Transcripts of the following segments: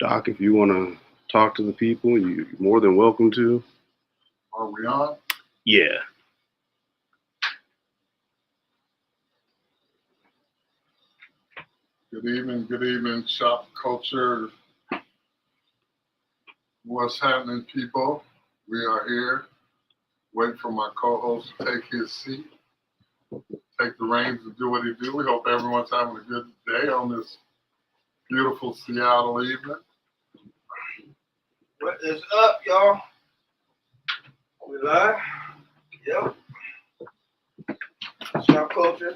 Doc, if you want to talk to the people, you're more than welcome to. Are we on? Yeah. Good evening, Shopkulture. What's happening, people? We are here. Waiting for my co-host to take his seat, take the reins and do what he do. We hope everyone's having a good day on this beautiful Seattle evening. What is up, y'all? We live? Yep. Shopkulture.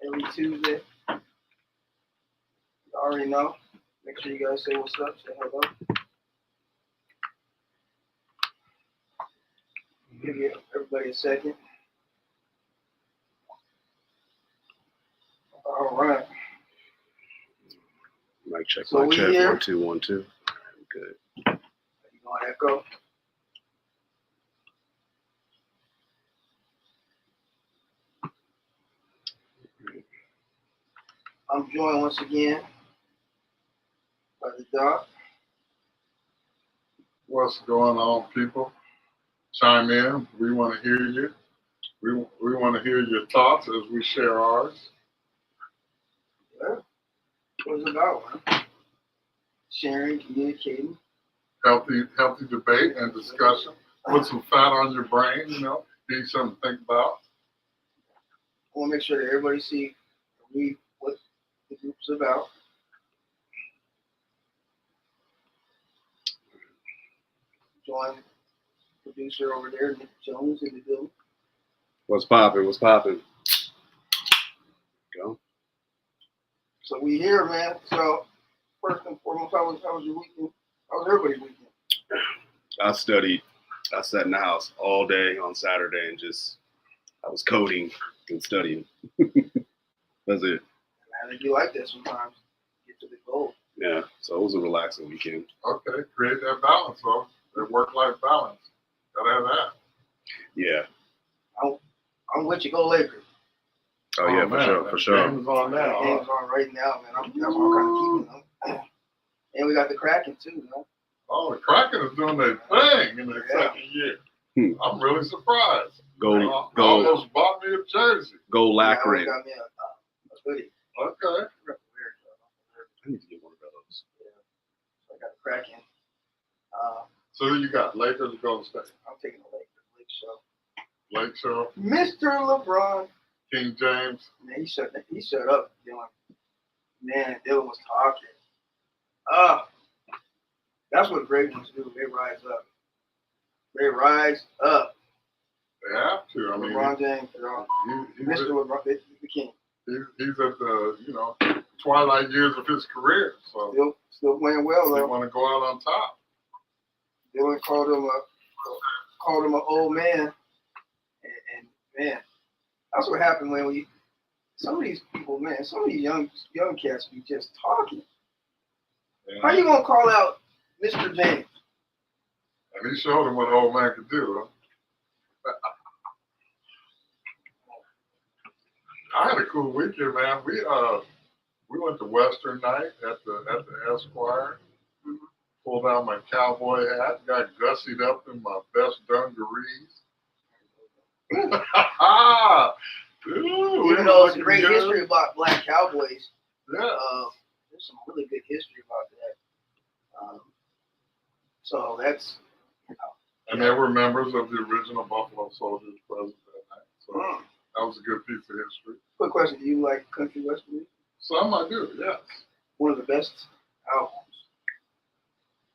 Every Tuesday. You already know. Make sure you guys say what's up, say hello. Give everybody a second. All right. Mic check, So mic check. here. 1 2 1 2. Good. You gonna echo? I'm joined once again by the doc. What's going on, people? Chime in. We want to hear you. We want to hear your thoughts as we share ours. Yeah. What's it about, man? Sharing, communicating. Healthy debate and discussion. Put some fat on your brain, give you something to think about. I want to make sure that everybody see what the group's about. Join producer over there, Nick Jones, in the building. What's popping? What's popping? Go. So we here, man. So first and foremost, how was your weekend? How was everybody's weekend? I studied. I sat in the house all day on Saturday and I was coding and studying. That's it. I think you like that sometimes. Get to the goal. Yeah, so it was a relaxing weekend. Okay, create that balance, though. That work-life balance. Gotta have that. Yeah. I'm with you. Go Lakers. Oh yeah, man, for sure. Game's on now. The game's on right now, man. That's what I'm kind of keeping them. And we got the Kraken too, man. Oh, the Kraken is doing their thing in their second year. I'm really surprised. Almost bought me a jersey. Go Yeah, lacquering. I got me a hoodie. Okay. I need to get one of those. Yeah. So I got the Kraken. So who you got? Lakers or Golden State? I'm taking the Lake show. Lake Show. Mr. LeBron. King James. Man, he shut up, Dylan. Man, Dylan was talking. That's what great ones do. They rise up. They rise up. They have to. I mean, LeBron James, Mr. LeBron, the king. He's at the twilight years of his career, so Still playing well they though. want to go out on top. Dylan called him an old man, and man, that's what happened when some of these people, man, some of these young cats be just talking. Yeah. How you gonna call out Mr. James? And he showed him what an old man could do. Huh? I had a cool weekend, man. We went to Western night at the Esquire. Pulled out my cowboy hat, got gussied up in my best dungarees. Even though it's a great history about black cowboys, Yeah. there's some really good history about that. So that's, And they were members of the original Buffalo Soldiers present that night. So that was a good piece of history. Quick question: do you like country western music? Some I do, yes. One of the best albums.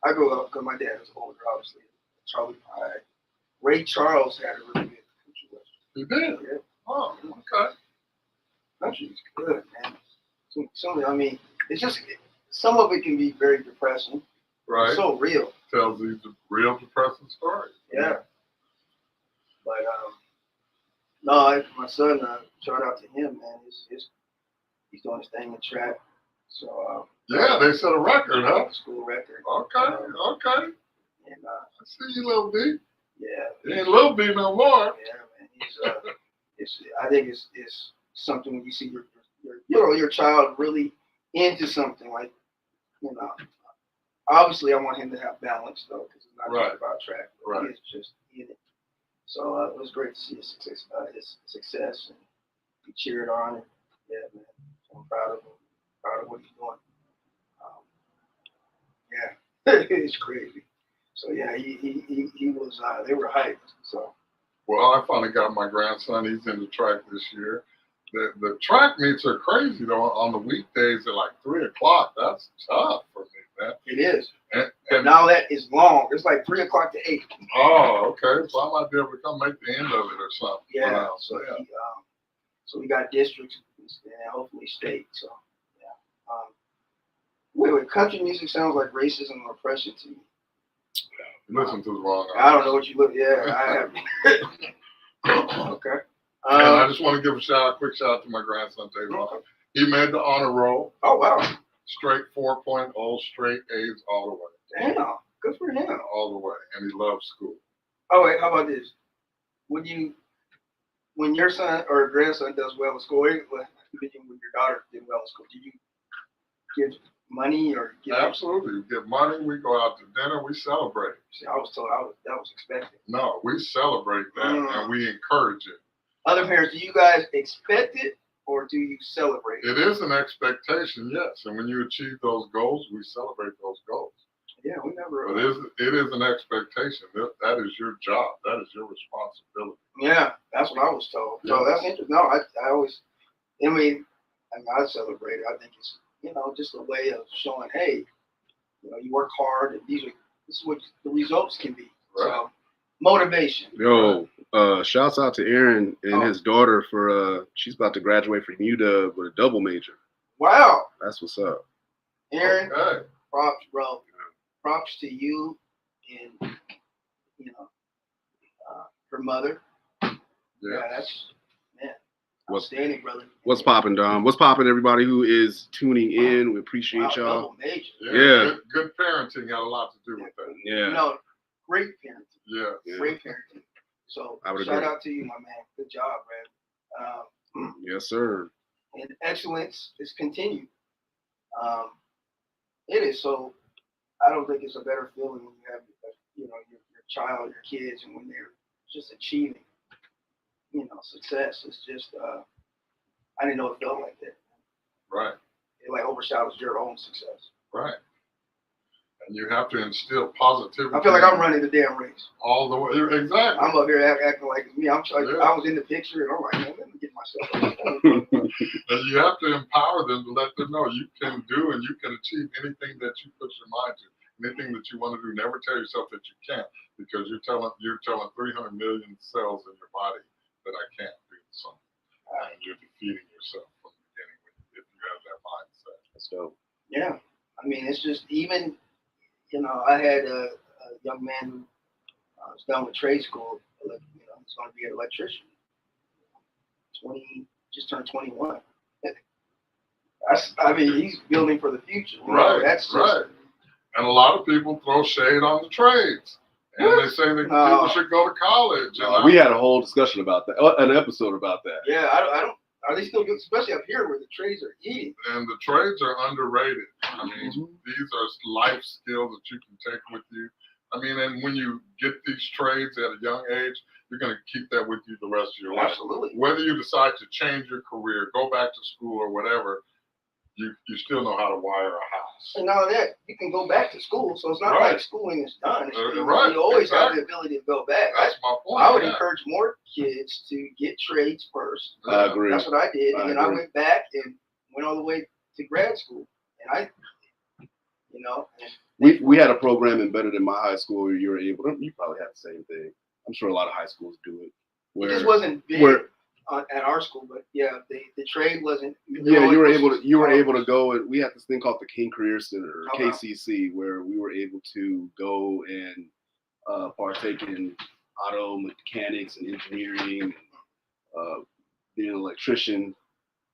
I grew up because my dad was older, obviously. Charlie Pride. Ray Charles had a really good country western. You did? Yeah. Oh, okay. Country's good, man. I mean, it's just some of it can be very depressing. Right. It's so real. Tells these real depressing stories. Yeah. But no, my son, shout out to him, man. He's doing his thing in track. So Yeah, they set a record, huh? school record. Okay, okay. And I see you, Little B. yeah. You ain't Little B no more. Yeah, man. I think it's something when you see your child really into something like, you know, obviously I want him to have balance though, because it's not Right. just about track. Right. It's just in it. So it was great to see his success and be cheered on. And yeah, man, so I'm proud of him. Proud of what he's doing. Yeah, it's crazy. So yeah, he was. They were hyped. So. Well, I finally got my grandson. He's in the track this year. The track meets are crazy though. On the weekdays at like 3:00. That's tough for me, man. It is. And Now that is long. It's like 3:00 to 8. Oh, okay. So I might be able to come make the end of it or something. Yeah. Yeah. So we got districts and hopefully state. So yeah. Wait. Country music sounds like racism or oppression to me. Listen to the wrong. I don't know what you look. Yeah, I have. Okay. And I just want to give a quick shout out to my grandson, David. He made the honor roll. Oh, wow. Straight 4.0, straight A's all the way. Damn, good for him. All the way. And he loves school. Oh, wait, how about this? When your son or grandson does well in school, when your daughter did well in school, do you give money or give? Absolutely. We give money, we go out to dinner, we celebrate. See, I was told that was expected. No, we celebrate that and we encourage it. Other parents, do you guys expect it or do you celebrate it? It is an expectation, yes. And when you achieve those goals, we celebrate those goals. Yeah, we never. But it is an expectation. That is your job. That is your responsibility. Yeah, that's what I was told. Yeah. So that's interesting. No, I always, I celebrate it. I think it's, just a way of showing, hey, you work hard and this is what the results can be. Right. So motivation. Yo, shouts out to Aaron and his daughter for she's about to graduate from UW with a double major. Wow. That's what's up. Aaron, Okay. props, bro. Props to you and her mother. Yeah, that's outstanding, brother. What's popping, Dom? What's popping, everybody who is tuning in? We appreciate y'all. Double major. Yeah. Good parenting got a lot to do with that. Yeah. Great parenting. Yeah. Great parenting. So shout agree. out to you, my man. Good job, man. Yes, sir. And excellence is continued. It is so. I don't think it's a better feeling when you have, your child, your kids, and when they're just achieving, success. It's just, I didn't know it felt like that. Right. It like overshadows your own success. Right. And you have to instill positivity. I feel like I'm running the damn race. All the way. Exactly. I'm up here acting like it's me. I was in the picture, and I'm like, man, let me get myself. And you have to empower them to let them know you can do and you can achieve anything that you put your mind to. Anything that you want to do. Never tell yourself that you can't, because you're telling 300 million cells in your body that I can't do something. And you're defeating yourself from the beginning if you have that mindset. That's dope. Yeah, it's just even, I had a young man who was done with trade school. He's going to be an electrician. Just turned 21. He's building for the future. Right. That's just, right. And a lot of people throw shade on the trades. And they say that people should go to college. And we had a whole discussion about that, an episode about that. Yeah, I don't. Are they still good, especially up here where the trades are eating? And the trades are underrated. These are life skills that you can take with you. And when you get these trades at a young age, you're going to keep that with you the rest of your life. Absolutely. Whether you decide to change your career, go back to school or whatever, you still know how to wire a house. And all that, you can go back to school, so it's not like schooling is done. Right. You always have the ability to go back. That's my point. I would encourage more kids to get trades first. I agree. That's what I did, and then I went back and went all the way to grad school. And we had a program embedded in my high school where you were able to. You probably had the same thing. I'm sure a lot of high schools do it. It just wasn't big at our school, but yeah, the trade wasn't. Yeah, you were able to go, and we had this thing called the King Career Center, or KCC, where we were able to go and partake in auto mechanics and engineering, being an electrician,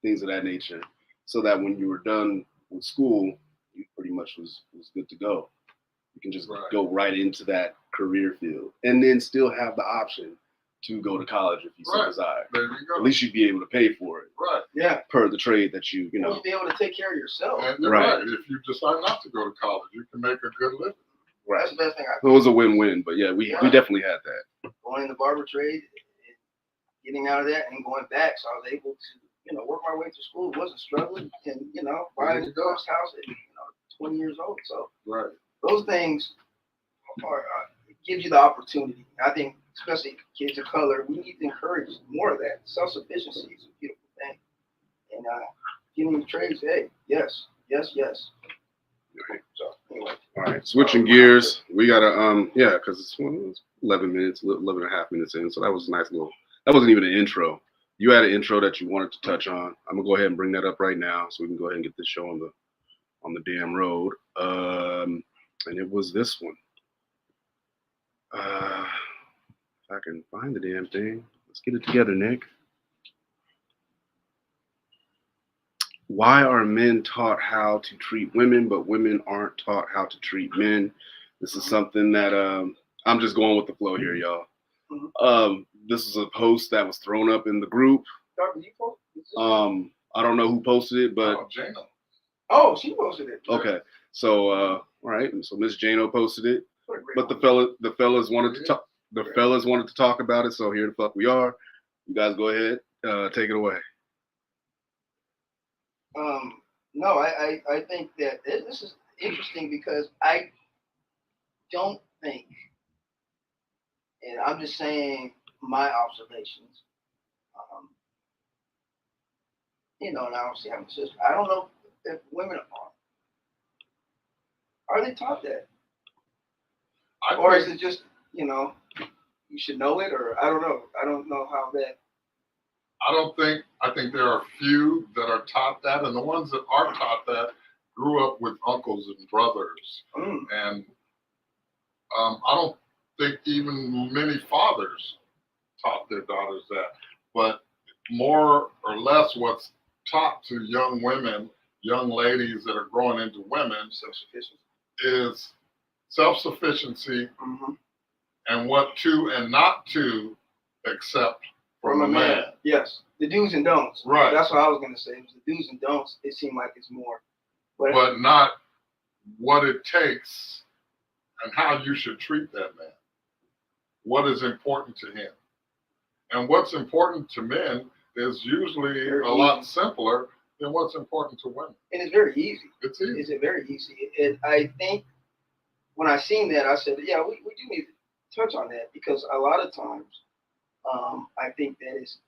things of that nature, so that when you were done with school, you pretty much was good to go. You can just go right into that career field, and then still have the option to go to college if you so Right. desire. There you go. At least you'd be able to pay for it Right. Yeah. per the trade that you know. You'll be able to take care of yourself. And you're Right. right. If you decide not to go to college, you can make a good living. Right. That's the best thing I It was a win-win, but yeah, we definitely had that. going in the barber trade, and getting out of that and going back. So I was able to, work my way through school. Wasn't struggling, and buying the first house at 20 years old. So Right. those things are it gives you the opportunity. I think, especially kids of color, we need to encourage more of that. Self-sufficiency is a beautiful thing, and getting the trades. Hey, yes. Okay. So anyway, All right, switching gears, we gotta because it's 11 minutes, 11 and a half minutes in, so that was a nice little. That wasn't even an intro. You had an intro that you wanted to touch on. I'm gonna go ahead and bring that up right now, so we can go ahead and get this show on the damn road. And it was this one. If I can find the damn thing, let's get it together, Nick. Why are men taught how to treat women, but women aren't taught how to treat men? This is something that I'm just going with the flow here, y'all. This is a post that was thrown up in the group. I don't know who posted it, but Jano. Oh, she posted it. Okay, so all right, so Miss Jano posted it, but the fellas wanted to talk. The fellas wanted to talk about it, so here the fuck we are. You guys go ahead, take it away. No, I think that this is interesting because I don't think, and I'm just saying my observations. And I don't see how my sister. I don't know if women are they taught that, or is it just you should know it, or I don't know. I don't know how that. I think there are few that are taught that, and the ones that are taught that grew up with uncles and brothers. And I don't think even many fathers taught their daughters that. But more or less what's taught to young women, young ladies that are growing into women, is self-sufficiency and what to and not to accept from a man. Yes, the do's and don'ts. Right. That's what I was going to say. It was the do's and don'ts. It seemed like it's more. But not what it takes and how you should treat that man. What is important to him. And what's important to men is usually a lot simpler than what's important to women. And it's very easy. It's easy. It's very easy. I think when I seen that, I said, yeah, we do need to touch on that because a lot of times I think that is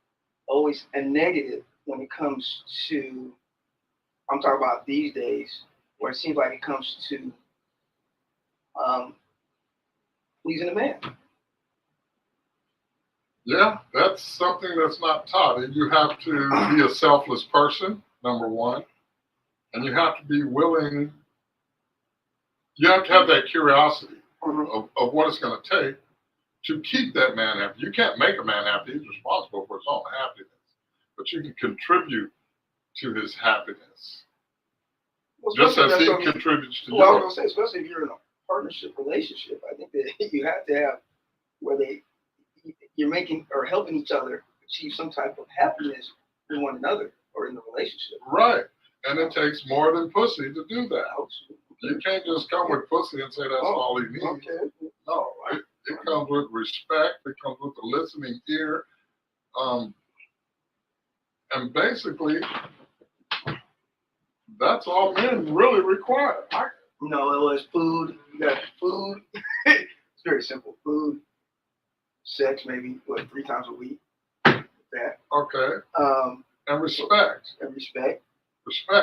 always a negative when it comes to, I'm talking about these days, where it seems like it comes to pleasing a man. Yeah, that's something that's not taught. And you have to be a selfless person, number one. And you have to be willing, you have to have that curiosity of what it's going to take to keep that man happy. You can't make a man happy. He's responsible for his own happiness. But you can contribute to his happiness. Well, just as he contributes to yours. Well, I was going to say, especially if you're in a partnership relationship, I think that you have to have where you're making or helping each other achieve some type of happiness in one another or in the relationship. Right. And it takes more than pussy to do that. You can't just come with pussy and say that's all he needs. Okay. No, it comes with respect. It comes with a listening ear. And basically, that's all men really require. No, it was food. You got food. It's very simple. Food, sex, maybe 3 times a week. That. Okay. And respect. Respect.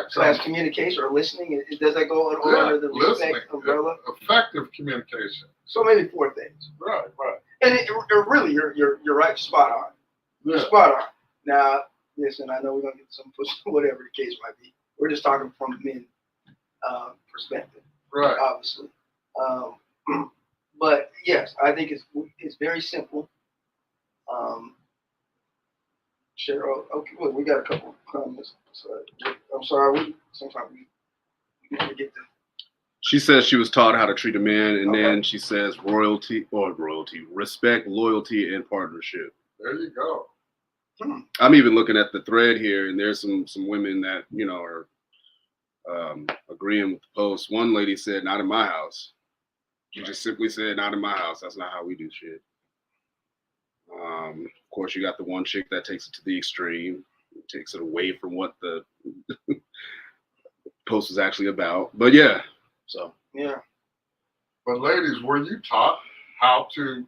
So as communication or listening, does that go under the respect umbrella? Effective communication. So maybe 4 things. Right. And really, you're right, spot on. You're spot on. Now, listen, I know we're gonna get some push, whatever the case might be. We're just talking from men perspective, right? Obviously, but yes, I think it's very simple. Cheryl, okay, well, we got a couple of comments. So, I'm sorry, sometimes we forget to. She says she was taught how to treat a man, and then she says respect, loyalty, and partnership. There you go. I'm even looking at the thread here, and there's some women that are agreeing with the post. One lady said, "Not in my house." She just simply said, "Not in my house. That's not how we do shit." Of course, you got the one chick that takes it to the extreme, takes it away from what the post was actually about. But yeah, so Yeah. But ladies, were you taught how to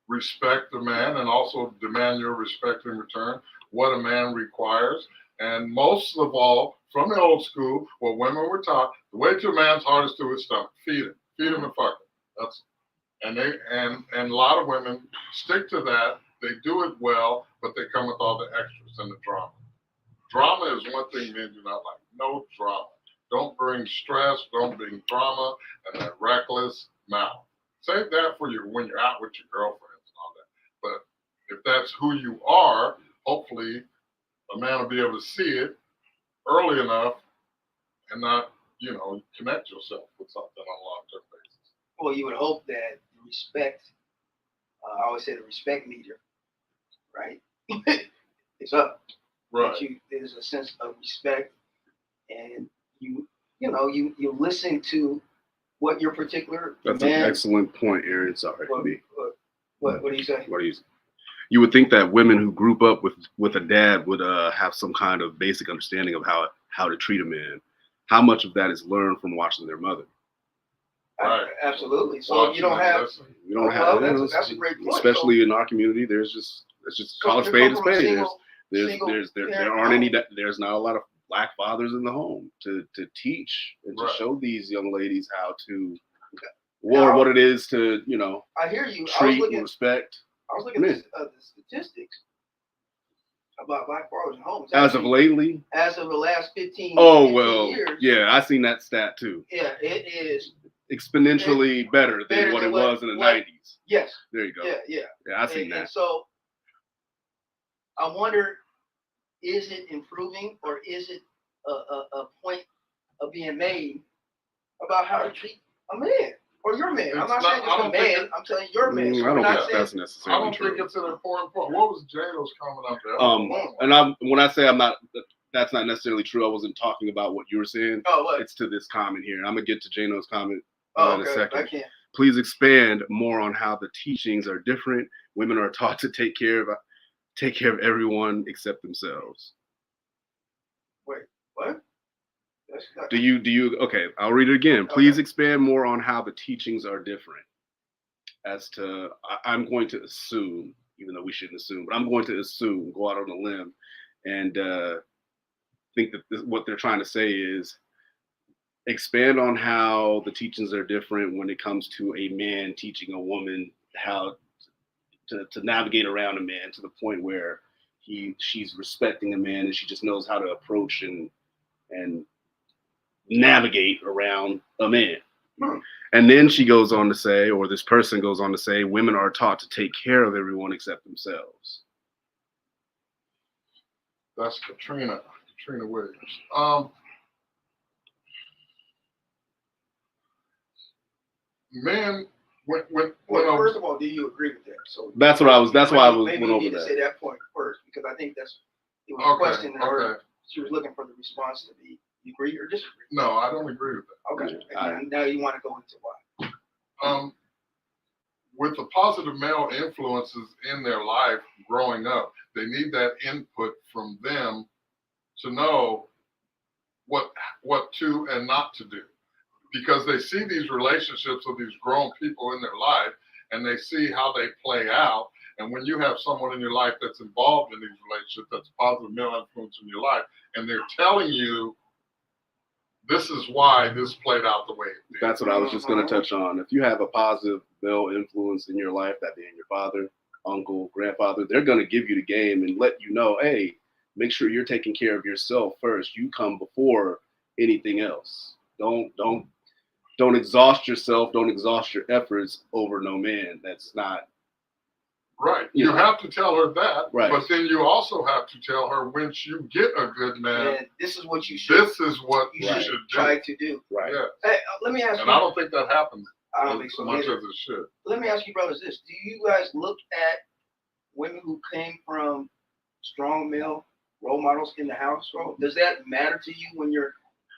respect a man and also demand your respect in return? What a man requires, and most of all, from the old school, what women were taught: the way to a man's heart is to his stomach. Feed him and fuck him. That's and a lot of women stick to that. They do it well, but they come with all the extras and the drama. Drama is one thing men do not like. No drama. Don't bring stress. Don't bring drama and that reckless mouth. Save that for when you're out with your girlfriends and all that. But if that's who you are, hopefully a man will be able to see it early enough and not, connect yourself with something on a long-term basis. Well, you would hope that the respect, I always say the respect meter, right? It's up. Right. There's a sense of respect, and you listen to what your particular that's man. an excellent point, Aaron. Sorry. What do you say? You would think that women who grew up with a dad would have some kind of basic understanding of how to treat a man. How much of that is learned from watching their mother? Right. Absolutely. So you don't have. That's a great point. Especially in our community, it's just call a spade a spade. There's not a lot of black fathers in the home to teach and to show these young ladies how to, or what it is to I hear you. Treat and respect. I was looking at the statistics about black fathers in homes. As of lately? As of the last 15 years. Yeah, I seen that stat too. Yeah, it is exponentially better than what it was in the 90s. Yes. There you go. Yeah, I seen that. And so I wonder, is it improving, or is it a point of being made about how to treat a man or your man? I'm not saying just a man. I'm telling you, your man. I don't think that's necessarily I don't think it's an important point. What was Jado's comment up there? And when I say that's not necessarily true, I wasn't talking about what you were saying. Oh, what? It's to this comment here. I'm gonna get to Jano's comment in a second. I can't. Please expand more on how the teachings are different. Women are taught to take care of everyone except themselves. Wait, what? Do you? Okay, I'll read it again. Please expand more on how the teachings are different. As to, I'm going to assume, even though we shouldn't assume, but I'm going to assume, go out on a limb, and think that what they're trying to say is expand on how the teachings are different when it comes to a man teaching a woman how to navigate around a man to the point where she's respecting a man and she just knows how to approach and navigate around a man. And then she goes on to say, or this person goes on to say, women are taught to take care of everyone except themselves. That's Katrina Williams. Men, first of all, do you agree with that? So that's why I was went over that. Maybe you need to say that point first, because I think it was a question that she was looking for the response to be. You agree or disagree? No, I don't agree with that. Okay. Now you want to go into why? With the positive male influences in their life growing up, they need that input from them to know what to and not to do. Because they see these relationships of these grown people in their life, and they see how they play out. And when you have someone in your life that's involved in these relationships, that's a positive male influence in your life, and they're telling you, this is why this played out the way it did. That's what I was just going to touch on. If you have a positive male influence in your life, that being your father, uncle, grandfather, they're going to give you the game and let you know, hey, make sure you're taking care of yourself first. You come before anything else. Don't exhaust yourself. Don't exhaust your efforts over no man. That's not right. You have to tell her that, right. But then you also have to tell her, once you get a good man, this is what you should. This is what you should try to do. Right. Yeah. Hey, let me ask you. And I don't think that happens. I don't think so much either. as it should. Let me ask you, brothers, this: do you guys look at women who came from strong male role models in the household? Does that matter to you when you're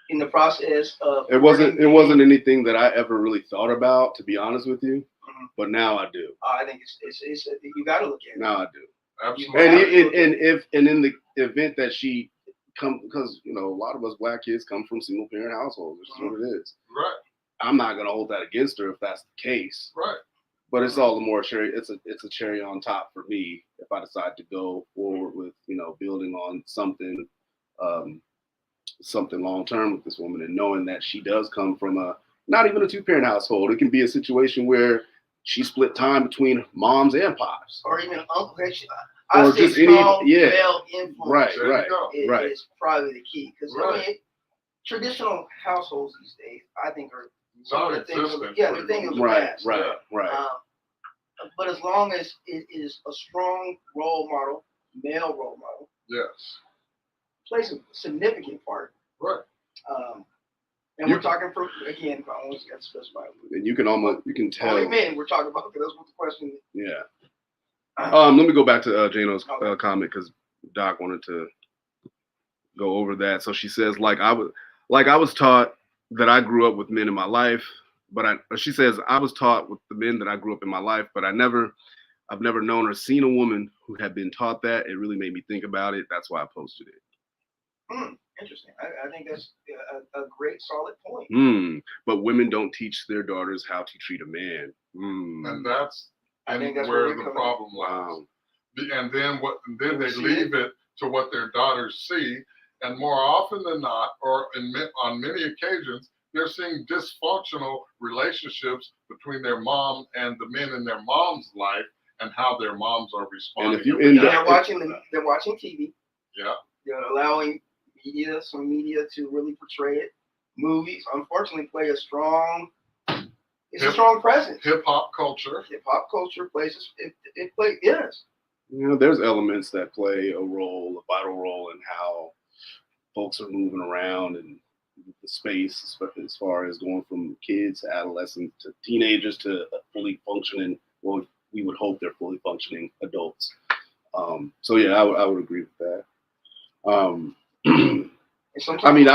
in the process of? It wasn't anything that I ever really thought about, to be honest with you. Mhm. But now I do. I think it's you got to look at it. Now I do. Absolutely. And in the event that she come, because a lot of us black kids come from single parent households. It's what it is. Right. I'm not gonna hold that against her if that's the case. Right. But it's all the more cherry. It's a cherry on top for me if I decide to go forward with building on something, something long term with this woman, and knowing that she does come from not even a 2-parent household. It can be a situation where she split time between moms and pops, or even uncle. or I say just strong male influence right. is probably the key, because traditional households these days, I think, are some of the things. They're things of the past. Right. But as long as it is a strong role model, male role model, yes, plays a significant part. Right. And we're talking for, again, I almost got to specify. And you can tell. How many men we're talking about? Because that's what the question is. Yeah. Let me go back to Jano's comment, because Doc wanted to go over that. So she says, like I was taught that I grew up with men in my life, but she says I was taught with the men that I grew up in my life, but I've never known or seen a woman who had been taught that. It really made me think about it. That's why I posted it. Interesting. I think that's a great solid point. But women don't teach their daughters how to treat a man. And that's where the problem lies. And then they leave it to what their daughters see. And more often than not, or on many occasions, they're seeing dysfunctional relationships between their mom and the men in their mom's life, and how their moms are responding. And they're watching TV. Yeah. They're allowing some media to really portray it. Movies, unfortunately, play a strong presence. Hip hop culture plays it plays, yes. There's elements that play a vital role in how folks are moving around and the space, as far as going from kids to adolescents to teenagers to fully functioning. Well, we would hope they're fully functioning adults. So yeah, I would agree with that. Sometimes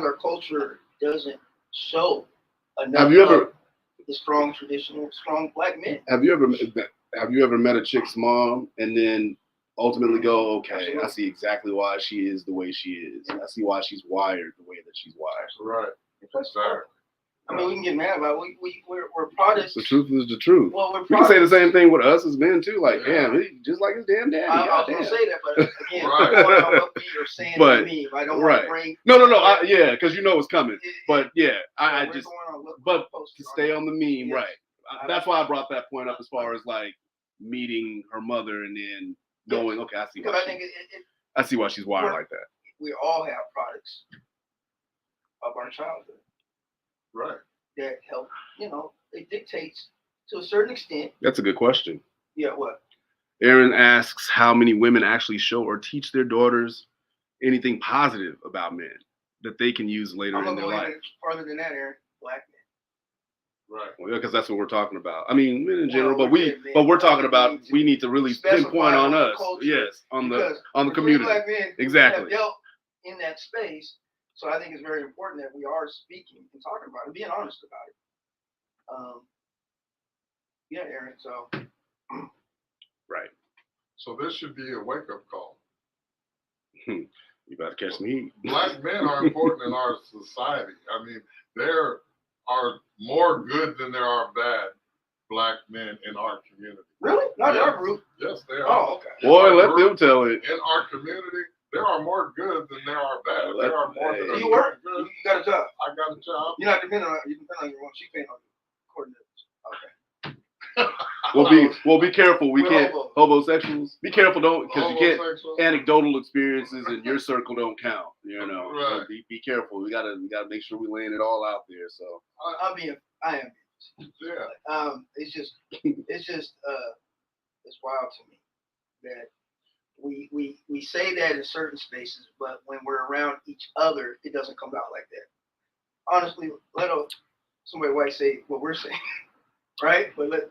our culture doesn't show enough. The strong black men? Have you ever met a chick's mom and then ultimately go, okay, absolutely. I see exactly why she is the way she is. I see why she's wired the way that she's wired. Right. Exactly. I mean, we can get mad about it. We're products. The truth is the truth. Well, we can say the same thing with us as men too. Like, damn, just like his damn daddy. I was gonna say that, but again, I don't know what you're saying to me. I don't want to bring. No. Because it's coming. But yeah, I just. But to stay on the meme, yes. Right? That's why I brought that point up as far as like meeting her mother and then going, okay, I see. Because I see why she's wired like that. We all have products of our childhood. Right. That help, it dictates to a certain extent. That's a good question. Yeah, what? Aaron asks how many women actually show or teach their daughters anything positive about men that they can use later in their life. I'm going to go farther than that, Aaron. Black men. Right. Well, yeah, because that's what we're talking about. I mean, men in general, but we're talking about we need to really pinpoint on us. Yes, on the community. Black men exactly. Have dealt in that space. So I think it's very important that we are speaking and talking about it, being honest about it. Yeah, Aaron. So. Right. So this should be a wake-up call. You about to catch some heat. Black men are important in our society. I mean, there are more good than there are bad black men in our community. Really? Not in our group? Yes, they are. Oh, okay. Boy, let them tell it. In our community, there are more good than there are bad. There are more than you work? Good. You got a job? I got a job. You're not depending on your mom. She's paying on you. According to this. Okay. Well, be careful. We can't homosexuals. Be careful, because you can't. Anecdotal experiences in your circle don't count. Right. So be careful. We gotta make sure we laying it all out there. So I am. Yeah. It's just it's wild to me that we say that in certain spaces, but when we're around each other, it doesn't come out like that. Honestly, let somebody white say what we're saying, right? But let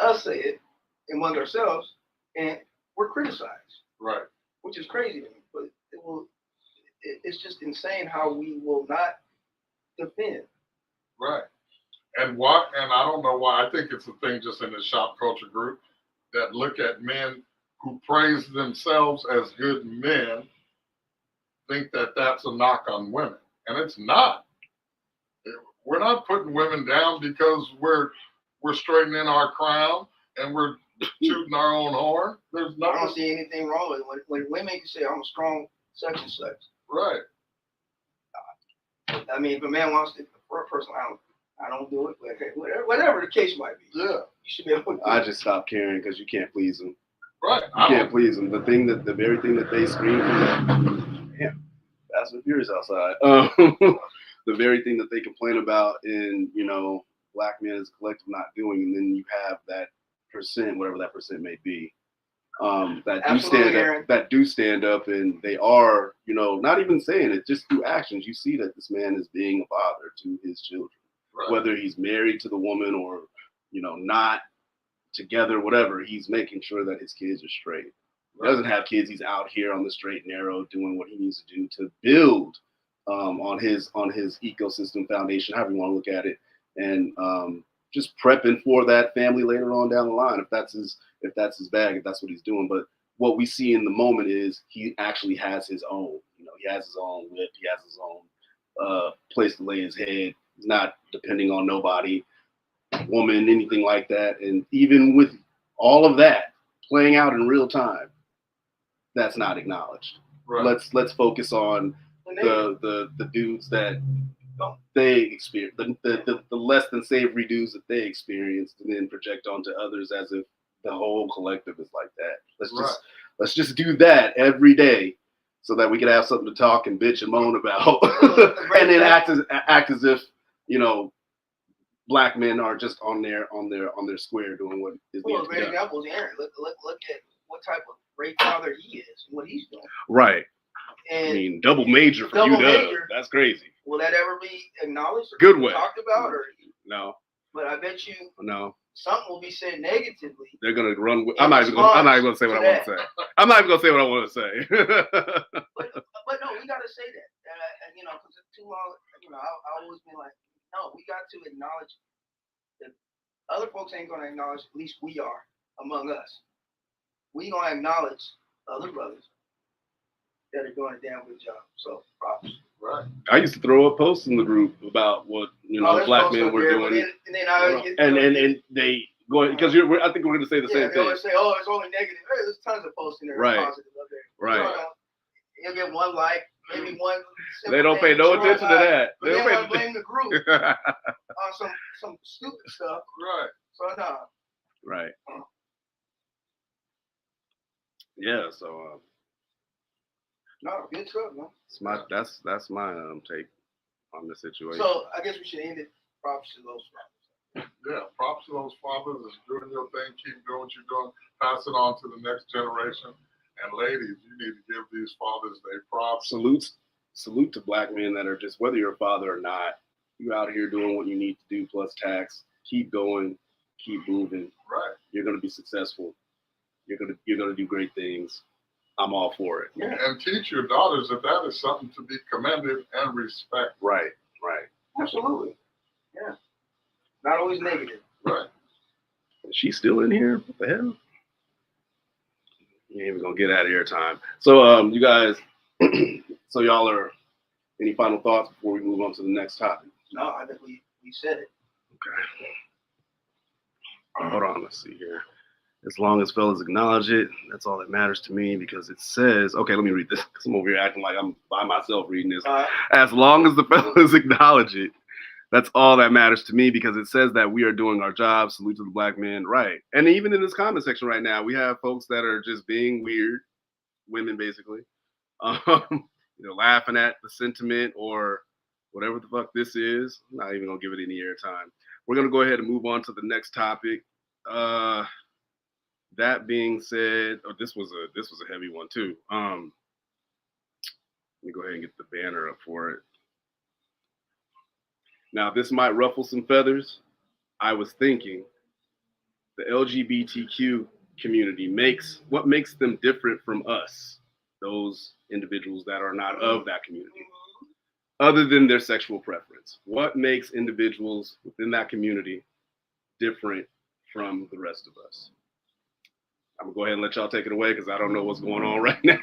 us say it among ourselves. and we're criticized, Right. which is crazy to me. But it's just insane how we will not defend. Right. And I don't know why, I think it's a thing just in the shop culture group that look at men who praise themselves as good men, think that that's a knock on women. And it's not. We're not putting women down because we're straightening our crown and we're tooting our own horn. There's I don't nothing. see anything wrong with it. When women can say, I'm a strong such and such. Right. I mean, if a man wants to, for a person, I don't do it, but hey, whatever the case might be. Yeah. You should be able to do I it. just stopped caring because you can't please them. Right. You can't please them. The very thing that they scream from, damn, Fast and Furious outside. The very thing that they complain about in, black men as a collective not doing, and then you have that percent, whatever that percent may be, that do stand up, and they are, not even saying it, just through actions. You see that this man is being a father to his children, Right. whether he's married to the woman or, not together, whatever. He's making sure that his kids are straight. He doesn't have kids. He's out here on the straight and narrow doing what he needs to do to build on his ecosystem foundation, however you want to look at it, and just prepping for that family later on down the line, if that's his bag, if that's what he's doing. But what we see in the moment is he actually has his own. He has his own whip. He has his own place to lay his head. He's not depending on nobody, woman, anything like that. And even with all of that playing out in real time, that's not acknowledged. Right. Let's focus on the dudes that they experience, the less than savory dudes that they experienced, and then project onto others as if the whole collective is like that. Let's just do that every day, so that we can have something to talk and bitch and moan about, and then act as if black men are just on their square doing what is being done. Great example is Aaron. Look at what type of great father he is and what he's doing. Right. And I mean, double major for you, major. That's crazy. Will that ever be acknowledged or Good way. talked about? Or no. But I bet you something will be said negatively. They're gonna run with. I'm not even gonna say what I want to say. I'm not even gonna say what I want to say. but no, we gotta say that. Because it's too long. I always been like, no, we got to acknowledge that other folks ain't gonna acknowledge. At least we are among us. We gonna acknowledge other brothers that are doing a damn good job. So props. Right. I used to throw up posts in the group about what black men were doing, and they go because I think we're going to say the same thing. Always say, "Oh, it's only negative." Hey, there's tons of posts in there, positive up there. Right. You'll get one like, maybe one. They don't pay no attention to that. They don't want to blame the group on some stupid stuff. Right. So no. Right. Yeah. So. No, good stuff, man. That's my take on the situation. So I guess we should end it. Props to those fathers. Yeah, props to those fathers that's doing your thing. Keep doing what you're doing. Pass it on to the next generation. And ladies, you need to give these fathers their props. Salute to black men that are just, whether you're a father or not, you out here doing what you need to do plus tax. Keep going, keep moving. Right. You're gonna be successful. You're gonna do great things. I'm all for it. Yeah. And teach your daughters that is something to be commended and respected. Right. Absolutely. Yeah. Not always negative. Right. Is she still in here? What the hell? You ain't even gonna get out of here time. So you guys, so y'all are, any final thoughts before we move on to the next topic? No, I think we said it. Okay. Hold on, let's see here. As long as fellas acknowledge it, that's all that matters to me, because it says, okay, let me read this, because I'm over here acting like I'm by myself reading this. As long as the fellas acknowledge it, that's all that matters to me, because it says that we are doing our job. Salute to the black men. Right. And even in this comment section right now, we have folks that are just being weird, women basically, laughing at the sentiment or whatever the fuck this is. I'm not even going to give it any airtime. We're going to go ahead and move on to the next topic. That being said, this was a heavy one too. Let me go ahead and get the banner up for it. Now, this might ruffle some feathers. I was thinking the LGBTQ community what makes them different from us, those individuals that are not of that community, other than their sexual preference. What makes individuals within that community different from the rest of us? I'm gonna go ahead and let y'all take it away because I don't know what's going on right now.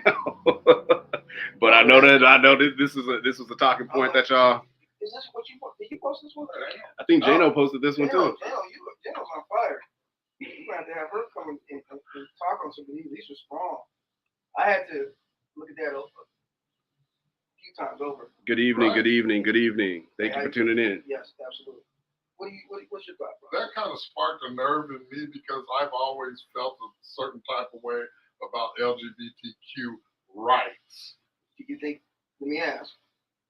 But I know that this was a talking point that y'all. Is this what you did you post this one? I think Jano posted this one too. Jano's on fire. You might have to have her come and talk on some of these. These are strong. I had to look at that a few times over. Good evening, good evening, good evening. Thank you for tuning in. Yes, absolutely. What's your thought, bro? That kind of sparked a nerve in me because I've always felt a certain type of way about LGBTQ rights. Do you think? Let me ask.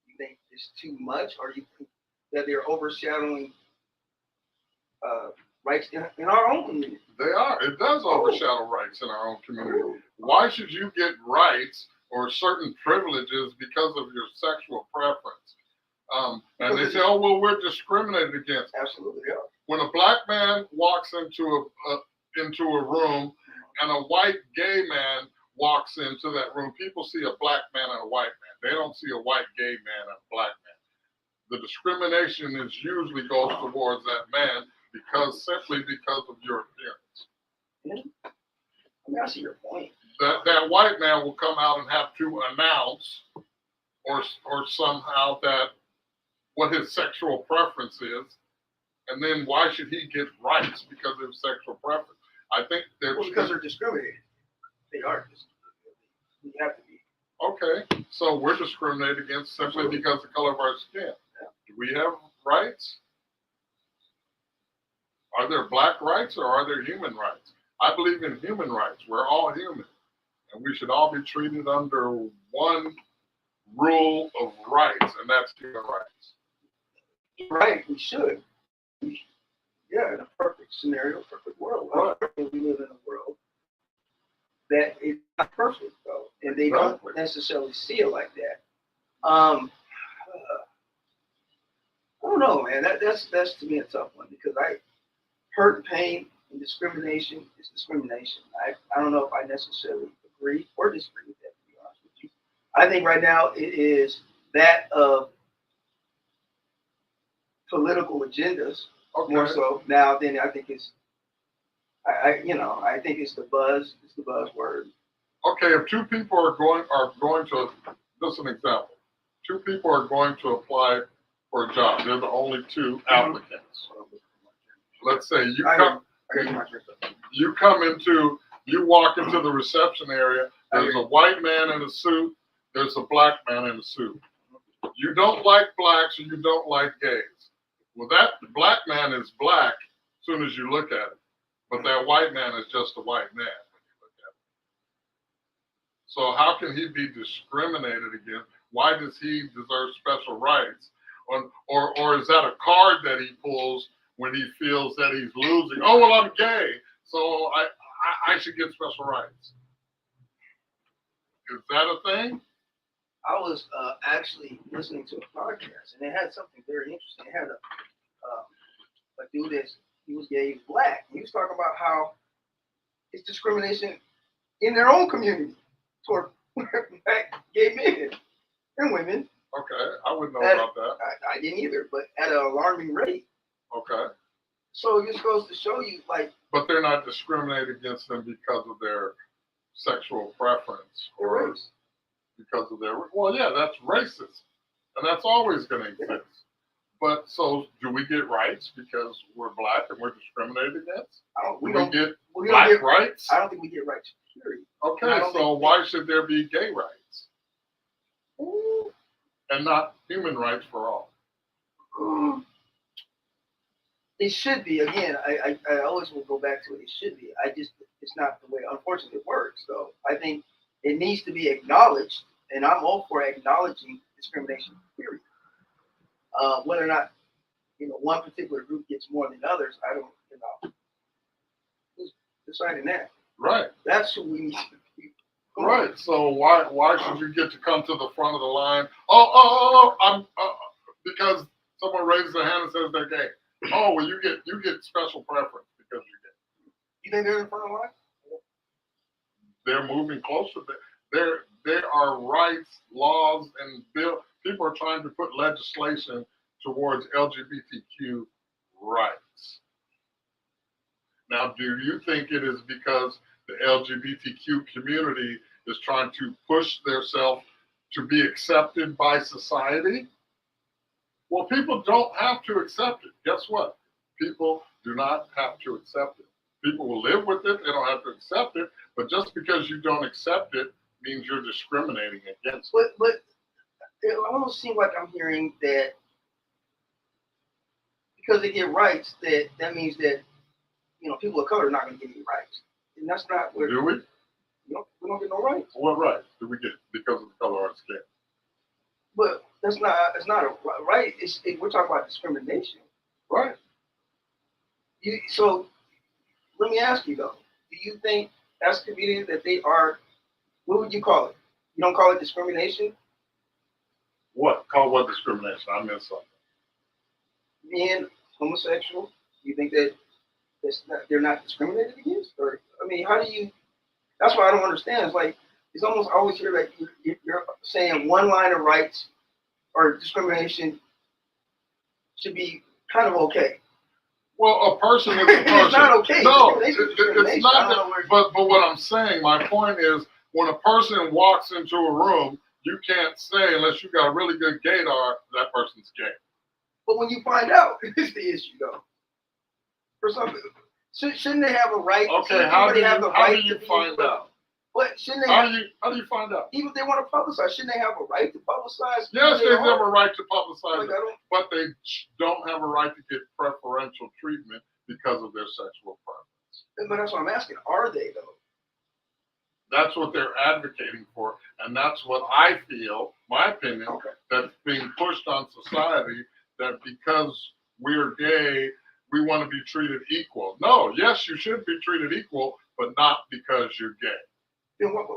Do you think it's too much, or do you think that they're overshadowing rights in our own community? They are. It does overshadow rights in our own community. Why should you get rights or certain privileges because of your sexual preference? And they say, oh, well, we're discriminated against. Absolutely, yeah. When a black man walks into a room and a white gay man walks into that room, people see a black man and a white man. They don't see a white gay man and a black man. The discrimination usually goes towards that man simply because of your appearance. Yeah. I mean, I see your point. That white man will come out and have to announce or somehow that what his sexual preference is, and then why should he get rights because of his sexual preference? I think because they're discriminated. They are discriminated. We have to be. Okay, so we're discriminated against simply because of the color of our skin. Yeah. Do we have rights? Are there black rights or are there human rights? I believe in human rights. We're all human, and we should all be treated under one rule of rights, and that's human rights. Right, we should. Yeah, in a perfect scenario, perfect world. Right. We live in a world that is not perfect, though, and they don't necessarily see it like that. I don't know, man. That's to me a tough one because hurt, pain, and discrimination is discrimination. I don't know if I necessarily agree or disagree with that, to be honest with you. I think right now it is that of political agendas more so now than I think it's. I think it's the buzz. It's the buzzword. Okay, if two people are going to, just an example, two people are going to apply for a job. They're the only two applicants. Let's say you walk into the reception area. There's a white man in a suit. There's a black man in a suit. You don't like blacks or you don't like gays. Well, that black man is black as soon as you look at him, but that white man is just a white man when you look at him. So how can he be discriminated against? Why does he deserve special rights? Or is that a card that he pulls when he feels that he's losing? Oh, well, I'm gay, so I should get special rights. Is that a thing? I was actually listening to a podcast, and it had something very interesting. It had a dude he was gay, he was black. And he was talking about how it's discrimination in their own community toward black gay men and women. Okay, I wouldn't know about that. I didn't either, but at an alarming rate. Okay. So it just goes to show you, like. But they're not discriminated against them because of their sexual preference or race. Because of their. Well, yeah, that's racist, and that's always going to exist. But so, do we get rights because we're black and we're discriminated against? We get black rights? I don't think we get rights, period. Okay, so why should there be gay rights? And not human rights for all? It should be. Again, I always will go back to it. It should be. It's not the way, unfortunately, it works, though. I think it needs to be acknowledged, and I'm all for acknowledging discrimination, period. Whether or not, one particular group gets more than others, I don't, who's deciding that? Right. That's who we need to be. Right. So why should you get to come to the front of the line? I'm because someone raises their hand and says they're gay. Oh, well, you get special preference because you're gay. You think they're in the front of the line? they're moving closer. There are rights, laws, and people are trying to put legislation towards LGBTQ rights. Now, do you think it is because the LGBTQ community is trying to push themselves to be accepted by society? Well, people don't have to accept it. Guess what? People do not have to accept it. People will live with it. They don't have to accept it. But just because you don't accept it means you're discriminating against it. But it almost seems like I'm hearing that because they get rights, that means that people of color are not going to get any rights, and that's not where. Do we? We don't get no rights. What rights do we get because of the color of our skin? But that's not. It's not a right. We're talking about discrimination. Right. So let me ask you though. Do you think as comedians that they are? What would you call it? You don't call it discrimination? What? Call what discrimination? I missed something. Being homosexual, you think that they're not discriminated against? Or I mean, how do you? That's what I don't understand. It's like it's almost always here that you're saying one line of rights or discrimination should be kind of okay. Well, a person is a person. It's not okay. No, it's not. But what I'm saying, my point is, when a person walks into a room, you can't say unless you got a really good gaydar that person's gay. But when you find out, it's the issue though. For some, shouldn't they have a right? Okay, how do you find out? But shouldn't they? How do you find out? Even if they want to publicize, shouldn't they have a right to publicize? Yes, they have a right to publicize like, it, but they don't have a right to get preferential treatment because of their sexual preference. But that's what I'm asking. Are they though? That's what they're advocating for, and that's what I feel, my opinion, that's being pushed on society, that because we're gay, we want to be treated equal. No, yes, you should be treated equal, but not because you're gay. Then what,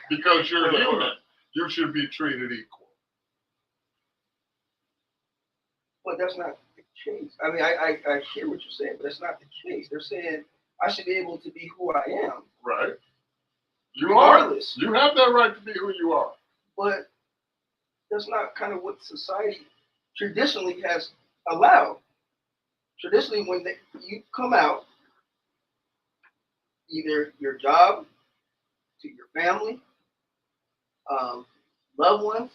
because you're human, you should be treated equal. But that's not the case. I mean, I hear what you're saying, but that's not the case. They're saying I should be able to be who I am. Right. Regardless. You have that right to be who you are. But that's not kind of what society traditionally has allowed. Traditionally, when you come out, either your job, to your family, loved ones,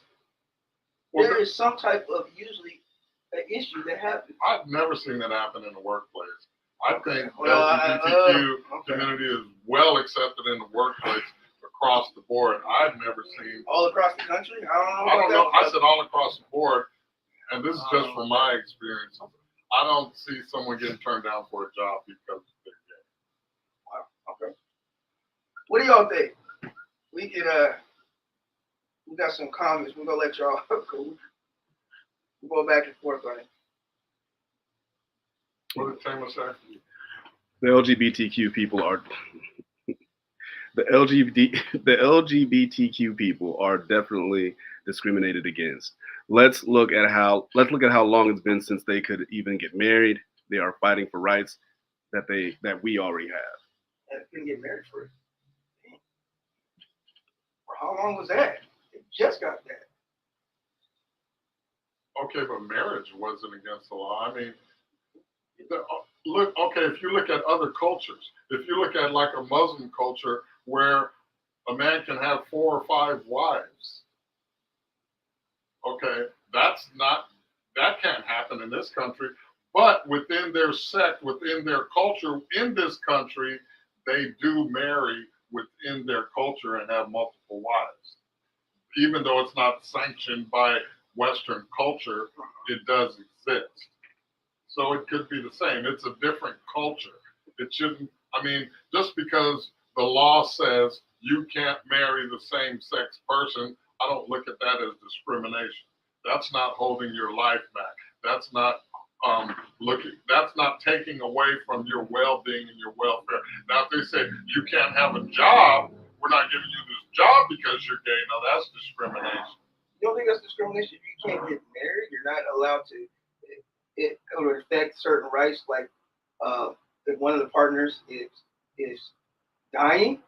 there is some type of usually an issue that happens. I've never seen that happen in the workplace. I think the LGBTQ community is well accepted in the workplace across the board. I've never seen all across the country. I don't know. I said all across the board, and this is just from my experience. I don't see someone getting turned down for a job because they're gay. Wow. Okay. What do y'all think? We can we got some comments. We're gonna let y'all go. We'll go back and forth on it. What did Taylor say? The LGBTQ people are the LGBTQ people are definitely discriminated against. Let's look at how long it's been since they could even get married. They are fighting for rights that we already have. And couldn't get married for it. For how long was that? They just got that. Okay, but marriage wasn't against the law. I mean, if you look at other cultures, if you look at like a Muslim culture where a man can have 4 or 5 wives, okay, that can't happen in this country. But within their sect, within their culture in this country, they do marry within their culture and have multiple wives. Even though it's not sanctioned by Western culture, it does exist. So it could be the same. It's a different culture. It shouldn't, I mean, just because the law says you can't marry the same sex person, I don't look at that as discrimination. That's not holding your life back. That's not that's not taking away from your well-being and your welfare. Now, if they say you can't have a job, we're not giving you this job because you're gay. No, that's discrimination. You don't think that's discrimination? If you can't get married, you're not allowed to. It would affect certain rights, like if one of the partners is dying,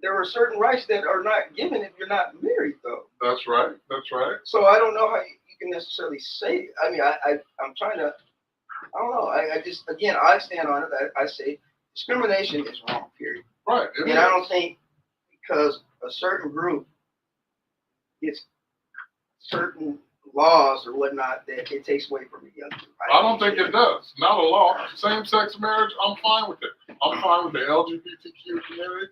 there are certain rights that are not given if you're not married, though. That's right. That's right. So I don't know how you can necessarily say. I mean, I'm trying to. I don't know. I just again I stand on it. I say discrimination is wrong. Period. Right. And I don't think because a certain group gets certain laws or whatnot that it takes away from the young people. I don't think it does. Not a law. Same-sex marriage, I'm fine with it. I'm fine with the LGBTQ community.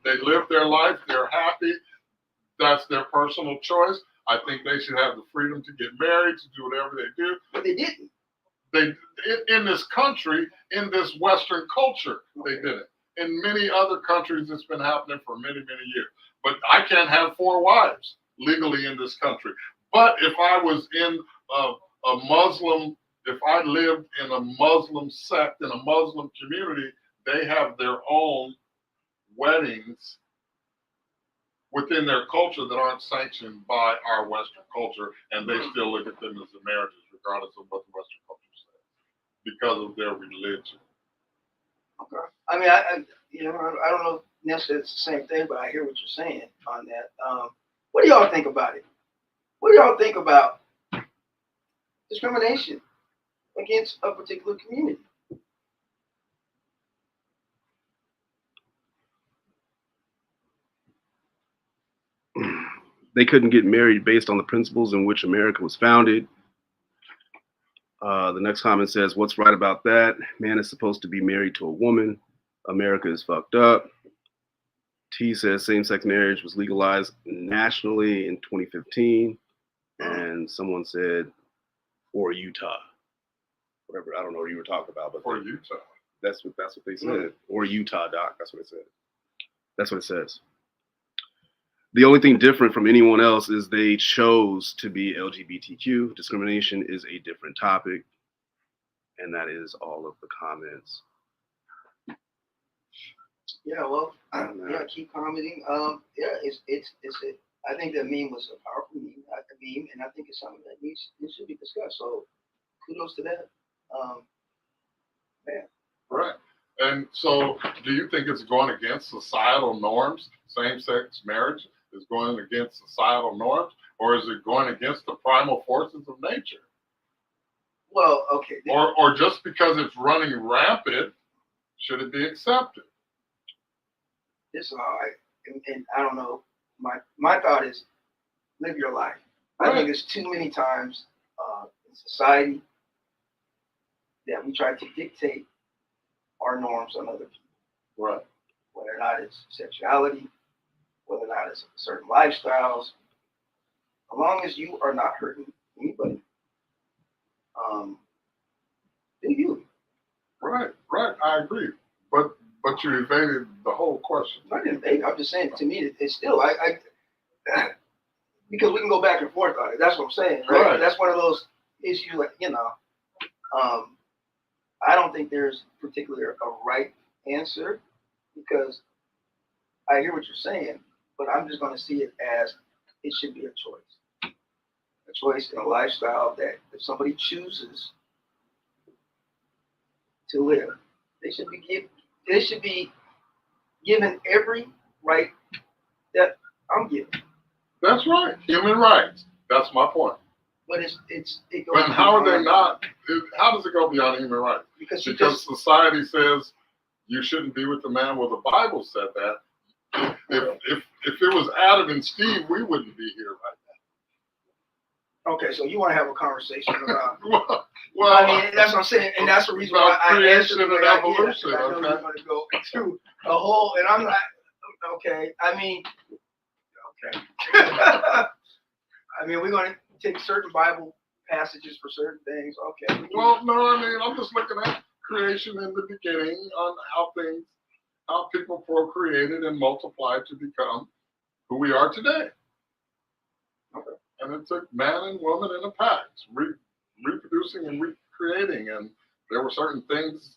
They live their life. They're happy. That's their personal choice. I think they should have the freedom to get married, to do whatever they do. But they didn't. In this country, in this Western culture, they did it. In many other countries, it's been happening for many, many years. But I can't have 4 wives legally in this country. But if I was in a Muslim, if I lived in a Muslim sect, in a Muslim community, they have their own weddings within their culture that aren't sanctioned by our Western culture, and they still look at them as the marriages, regardless of what the Western culture says, because of their religion. Okay. I mean, I don't know necessarily it's the same thing, but I hear what you're saying on that. What do y'all think about it? What do y'all think about discrimination against a particular community? They couldn't get married based on the principles in which America was founded. The next comment says, what's right about that? Man is supposed to be married to a woman. America is fucked up. T says same-sex marriage was legalized nationally in 2015. And someone said, or Utah. Whatever, I don't know what you were talking about. But Or Utah. That's what they said. Or Utah, Doc. That's what it said. That's what it says. The only thing different from anyone else is they chose to be LGBTQ. Discrimination is a different topic. And that is all of the comments. Yeah, well, yeah, keep commenting. Yeah, I think that meme was a powerful meme, and I think it's something that should be discussed. So, kudos to that. Man. Right. And so, do you think it's going against societal norms? Same-sex marriage is going against societal norms, or is it going against the primal forces of nature? Well, okay. Or just because it's running rampant, should it be accepted? This is all right, and I don't know. My thought is, live your life. I think there's too many times in society that we try to dictate our norms on other people. Right. Whether or not it's sexuality, whether or not it's certain lifestyles, as long as you are not hurting anybody, do you? Right. I agree. But you evaded the whole question. I didn't think. I'm just saying. To me, it's still because we can go back and forth on it. That's what I'm saying. Right. That's one of those issues. Like I don't think there's particularly a right answer because I hear what you're saying, but I'm just going to see it as it should be a choice in a lifestyle that if somebody chooses to live, they should be given every right that I'm given. That's right. Human rights. That's my point. But it goes. But how are they not? How does it go beyond human rights? Because society says you shouldn't be with the man. Well, the Bible said that. If it was Adam and Steve, we wouldn't be here right now. Okay, so you want to have a conversation about? well, I mean, that's what I'm saying, and that's the reason why I answered the way I did. Evolution, I know you're going to go into a whole, and I'm not. Okay, I mean, okay. I mean, we're going to take certain Bible passages for certain things. Okay. Well, no, I mean, I'm just looking at creation in the beginning on how people procreated and multiplied to become who we are today. Okay. And it took man and woman in a pact, reproducing and recreating. And there were certain things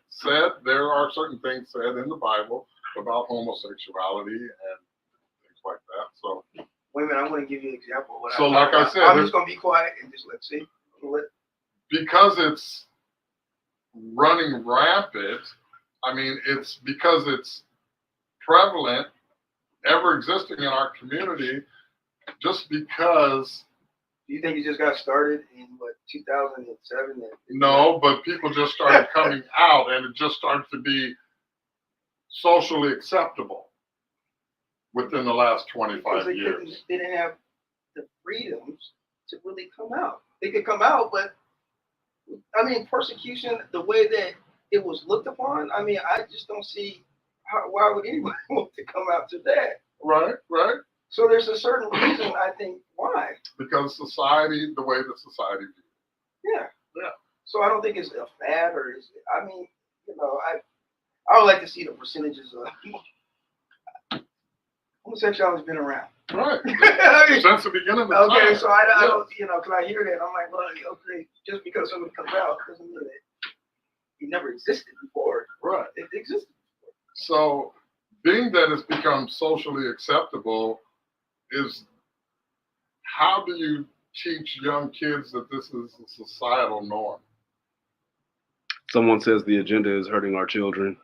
said, there are certain things said in the Bible about homosexuality and things like that. So. Wait a minute, I'm going to give you an example. I said, I'm just going to be quiet and just let's see. Because it's running rampant, I mean, it's because it's prevalent ever existing in our community just because. Do you think it just got started in, 2007? No, but people just started coming out and it just started to be socially acceptable within the last 25 years. They didn't have the freedoms to really come out. They could come out, but I mean, persecution, the way that it was looked upon, I mean, I just don't see why would anybody want to come out to that? Right. So there's a certain reason, I think, why. Because society, the way the society views. Yeah. Yeah. So I don't think it's a fad or I mean, I would like to see the percentages of homosexuality has been around. Right. I mean, since the beginning of time. Okay, so I don't, because I hear that, I'm like, well, okay, just because somebody comes out doesn't mean that it never existed before. Right. It existed before. So, being that it's become socially acceptable, is how do you teach young kids that this is a societal norm? Someone says the agenda is hurting our children.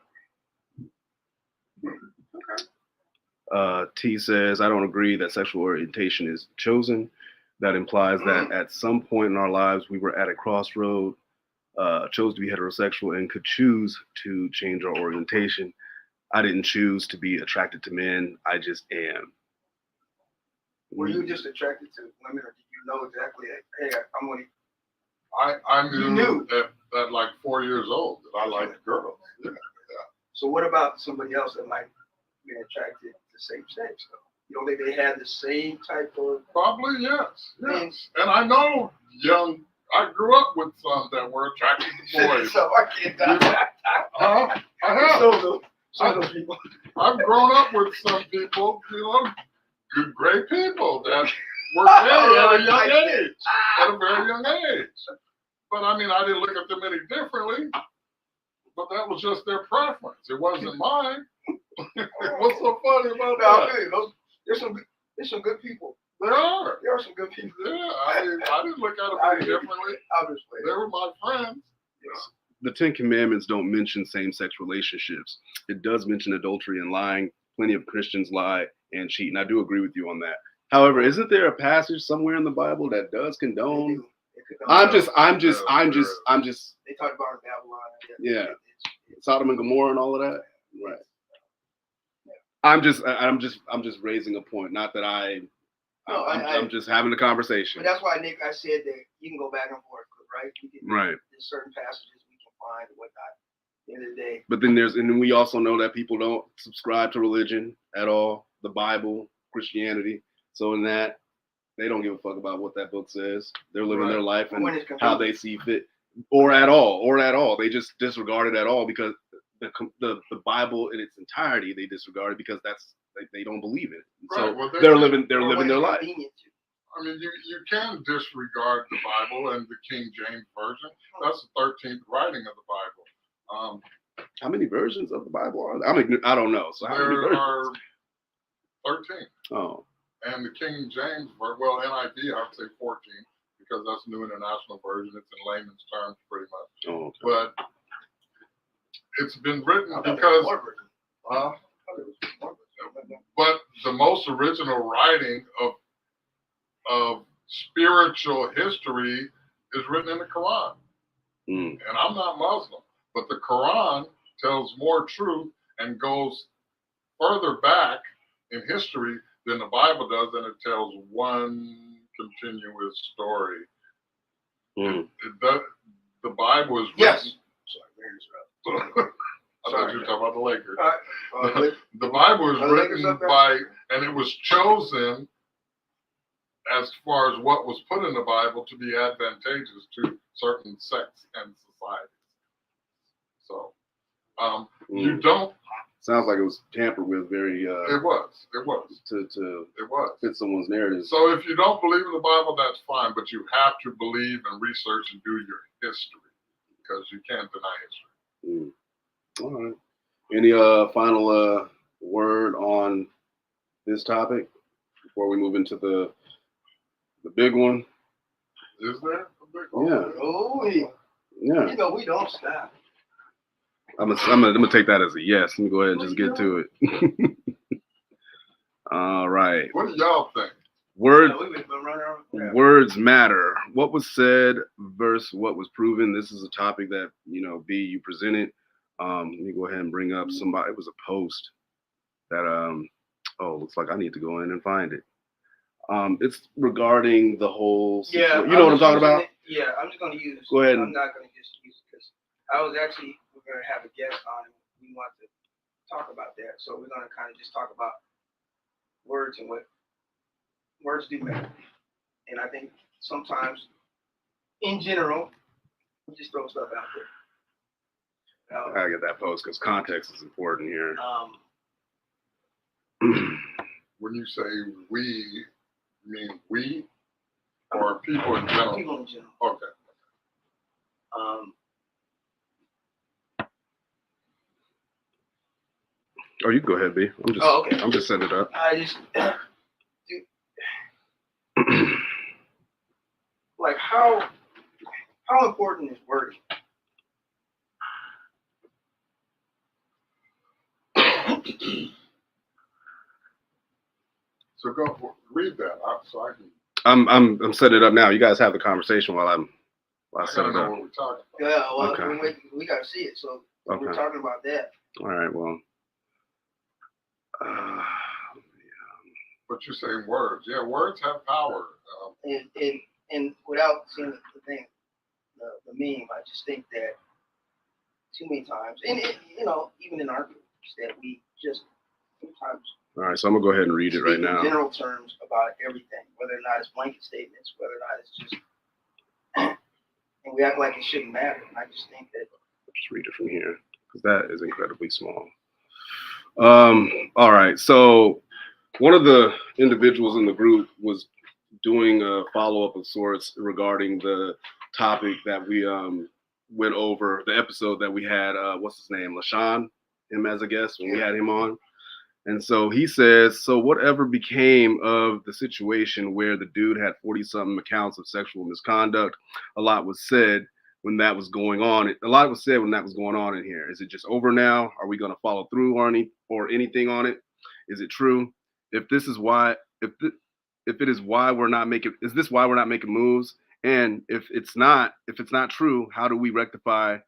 Okay. T says, I don't agree that sexual orientation is chosen. That implies that at some point in our lives, we were at a crossroad, chose to be heterosexual and could choose to change our orientation. I didn't choose to be attracted to men. I just am. Were you just attracted to women, or did you know exactly, hey, I'm going to... I You knew knew. that like 4 years old that I liked girls. Yeah. So what about somebody else that might be attracted to same sex? You don't think they had the same type of... Probably, yes. And I know I grew up with some that were attracted to boys. So I can't... I have. So those people. I've grown up with some people, good, great people that were gay at a young age. At a very young age. But I mean, I didn't look at them any differently. But that was just their preference. It wasn't mine. What's so funny about that? There's some good people. There are. There are some good people. Yeah, I didn't look at them any differently. Obviously. They were my friends. The Ten Commandments don't mention same-sex relationships. It does mention adultery and lying. Plenty of Christians lie and cheat, and I do agree with you on that. However, isn't there a passage somewhere in the Bible that does condone? I'm just. They talk about Babylon. Yeah. Sodom and Gomorrah and all of that. Right. I'm just raising a point. Not that I'm just having a conversation. But that's why, Nick, I said that you can go back and forth, right? Right. There's certain passages we can find and whatnot. At the end of the day. But then we also know that people don't subscribe to religion at all. The Bible, Christianity. So in that, they don't give a fuck about what that book says. They're living their life and how they see fit, or at all. They just disregard it at all because the Bible in its entirety they disregard it because they don't believe it. So they're living their life. I mean, you can disregard the Bible and the King James Version. That's the 13th writing of the Bible. How many versions of the Bible are there? I don't know. So how many versions? There are 13. Oh. And the King James, well, NIV, I would say 14, because that's New International Version. It's in layman's terms, pretty much. Oh, okay. But it's been written because... but the most original writing of spiritual history is written in the Quran. And I'm not Muslim, but the Quran tells more truth and goes further back in history than the Bible does, and it tells one continuous story. The Bible is written. Yes. I thought you were talking about the Lakers. The Bible is written by, and it was chosen as far as what was put in the Bible to be advantageous to certain sects and societies. So, you don't. Sounds like it was tampered with very. It was. To fit someone's narrative. So if you don't believe in the Bible, that's fine, but you have to believe and research and do your history because you can't deny history. All right. Any final word on this topic before we move into the big one? Is there a big one? Yeah. Oh, yeah. We don't stop. I'm gonna take that as a yes. Let me go ahead and just get to it. All right. What do y'all think? Words. We've been running around. Yeah. Words matter. What was said versus what was proven. This is a topic that B, you presented. Let me go ahead and bring up somebody. It was a post that looks like I need to go in and find it. It's regarding the whole Yeah, you know what I'm talking about? Yeah, I'm just gonna use. Go ahead. I'm not gonna just use it because we're gonna have a guest on and we want to talk about that. So we're gonna kind of just talk about words and what words do matter. And I think sometimes, in general, we just throw stuff out there. I gotta get that post because context is important here. When you say we, you mean we or people in general? People in general. Okay. Oh, you can go ahead, B. Okay. I'm just setting it up. I just like how important is wording? So go read that so I can. I'm setting it up now. You guys have the conversation while I set it know up. what we're talking about. Yeah, well, Okay. we gotta see it. So Okay. we're talking about that. All right. Well. But you're saying words. Yeah, words have power. And without seeing the thing, the meme, I just think that too many times, and even in our groups, that we just sometimes. All right, so I'm gonna go ahead and read it right now. In general terms about everything, whether or not it's blanket statements, whether or not it's just, and we act like it shouldn't matter. And I just think that. I'll just read it from here because that is incredibly small. All right, so one of the individuals in the group was doing a follow-up of sorts regarding the topic that we went over, the episode that we had, what's his name, LaShawn, him as a guest when we had him on. And so he says, so whatever became of the situation where the dude had 40-something accounts of sexual misconduct, a lot was said when that was going on. A lot was said when that was going on in here. Is it just over now? Are we going to follow through or anything on it? Is it true? If this is why, if it is why we're not making, is this why we're not making moves? And if it's not true, how do we rectify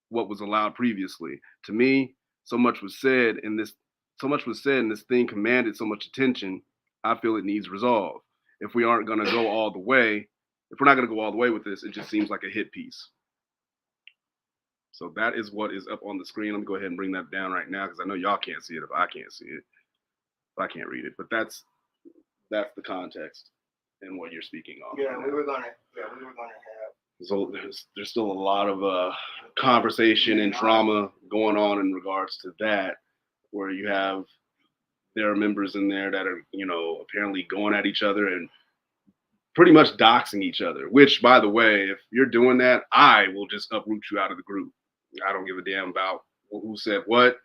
what was allowed previously? To me, so much was said in this thing commanded so much attention. I feel it needs resolve. If we aren't going to go all the way, if we're not going to go all the way with this, it just seems like a hit piece. So that is what is up on the screen. Let me go ahead and bring that down right now because I know y'all can't see it if I can't see it. If I can't read it, but that's the context and what you're speaking on. Yeah, we were gonna have. So there's still a lot of conversation and drama going on in regards to that, where there are members in there that are, apparently going at each other and pretty much doxing each other, which, by the way, if you're doing that, I will just uproot you out of the group. I don't give a damn about who said what.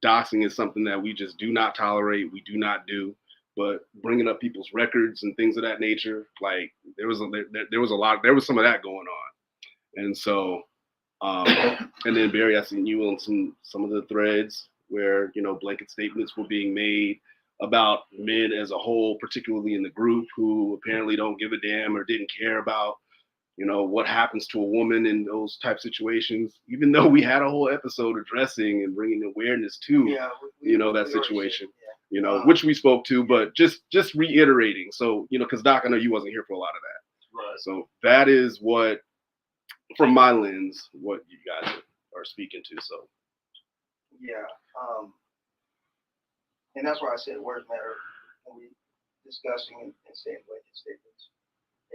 Doxing is something that we just do not tolerate. We do not do. But bringing up people's records and things of that nature, like there was some of that going on. And so, and then Barry, I seen you on some of the threads where, blanket statements were being made about men as a whole, particularly in the group, who apparently don't give a damn or didn't care about, what happens to a woman in those type situations, even though we had a whole episode addressing and bringing awareness to, that situation, which we spoke to, but just reiterating. So, because Doc, I know you wasn't here for a lot of that. Right. So that is what, from my lens, what you guys are speaking to. So. Yeah. And that's why I said words matter when we discussing and saying blanket statements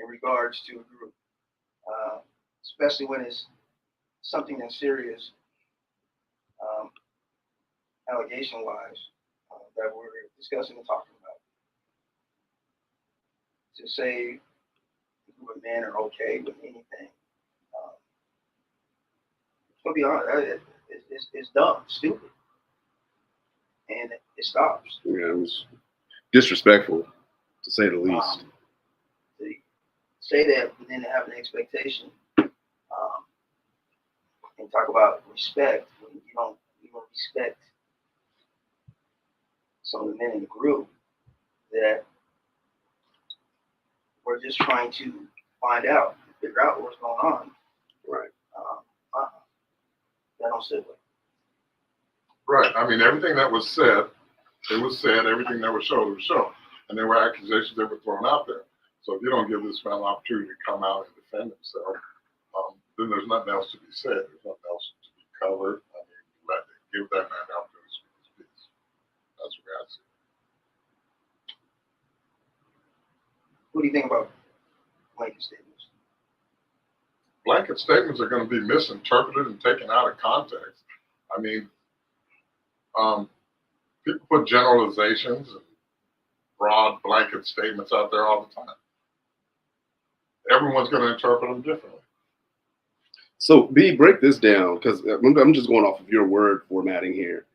in regards to a group. Especially when it's something that's serious, allegation-wise, that we're discussing and talking about. To say that men are okay with anything, to be honest, it's dumb, stupid, and it stops. Yeah, it was disrespectful, to say the least. To say that, but then to have an expectation. And talk about respect when you don't respect some of the men in the group. that we're just trying to find out, figure out what's going on. Right. That don't sit with. Right. I mean, everything that was said, it was said. Everything that was shown, it was shown. And there were accusations that were thrown out there. So if you don't give this man an opportunity to come out and defend himself, then there's nothing else to be said. There's nothing else to be covered. I mean, give that man an opportunity to speak his piece. That's what I see. What do you think about blanket statements? Blanket statements are going to be misinterpreted and taken out of context. I mean, people put generalizations and broad blanket statements out there all the time. Everyone's going to interpret them differently. So, B, break this down, because I'm just going off of your word formatting here.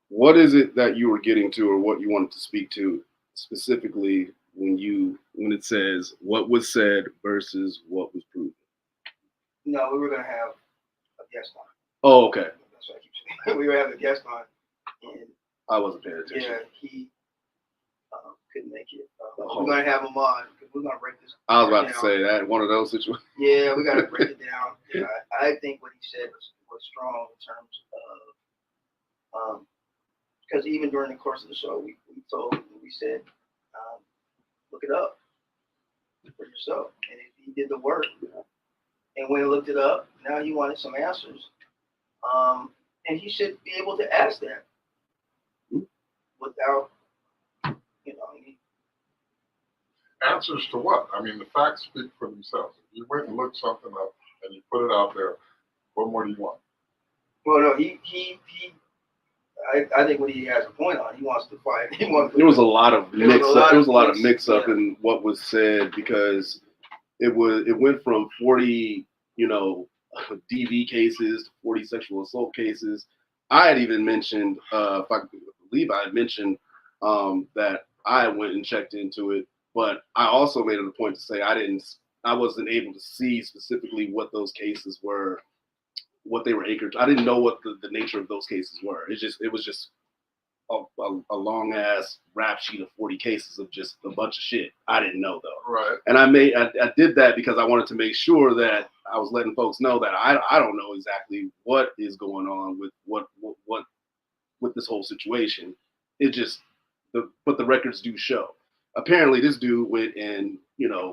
What is it that you were getting to, or what you wanted to speak to specifically when it says what was said versus what was proven? No, we were going to have a guest on. Oh, okay. That's what I keep saying. We were having a guest on, and I wasn't paying attention. yeah, he couldn't make it. We're going to have him on because we're going to break this. I was about to say that one of those situations. Yeah, we got to break it down. Yeah, I think what he said was strong in terms of, because even during the course of the show, we said, look it up for yourself. And if he did the work, and when he looked it up, now he wanted some answers. And he should be able to ask that without, Answers to what? I mean, the facts speak for themselves. If you went and looked something up and you put it out there, what more do you want? Well, no, I think what he has a point on, he wants to fight. There was a lot of mix up yeah. in what was said, because it went from 40, DV cases to 40 sexual assault cases. I had even mentioned, if I believe I had mentioned that I went and checked into it, but I also made it a point to say I wasn't able to see specifically what those cases were, what they were anchored to. I didn't know what the nature of those cases were. It was just a long ass rap sheet of 40 cases of just a bunch of shit I didn't know though. Right. And I did that because I wanted to make sure that I was letting folks know that I don't know exactly what is going on with what with this whole situation. It just but the records do show. Apparently this dude went and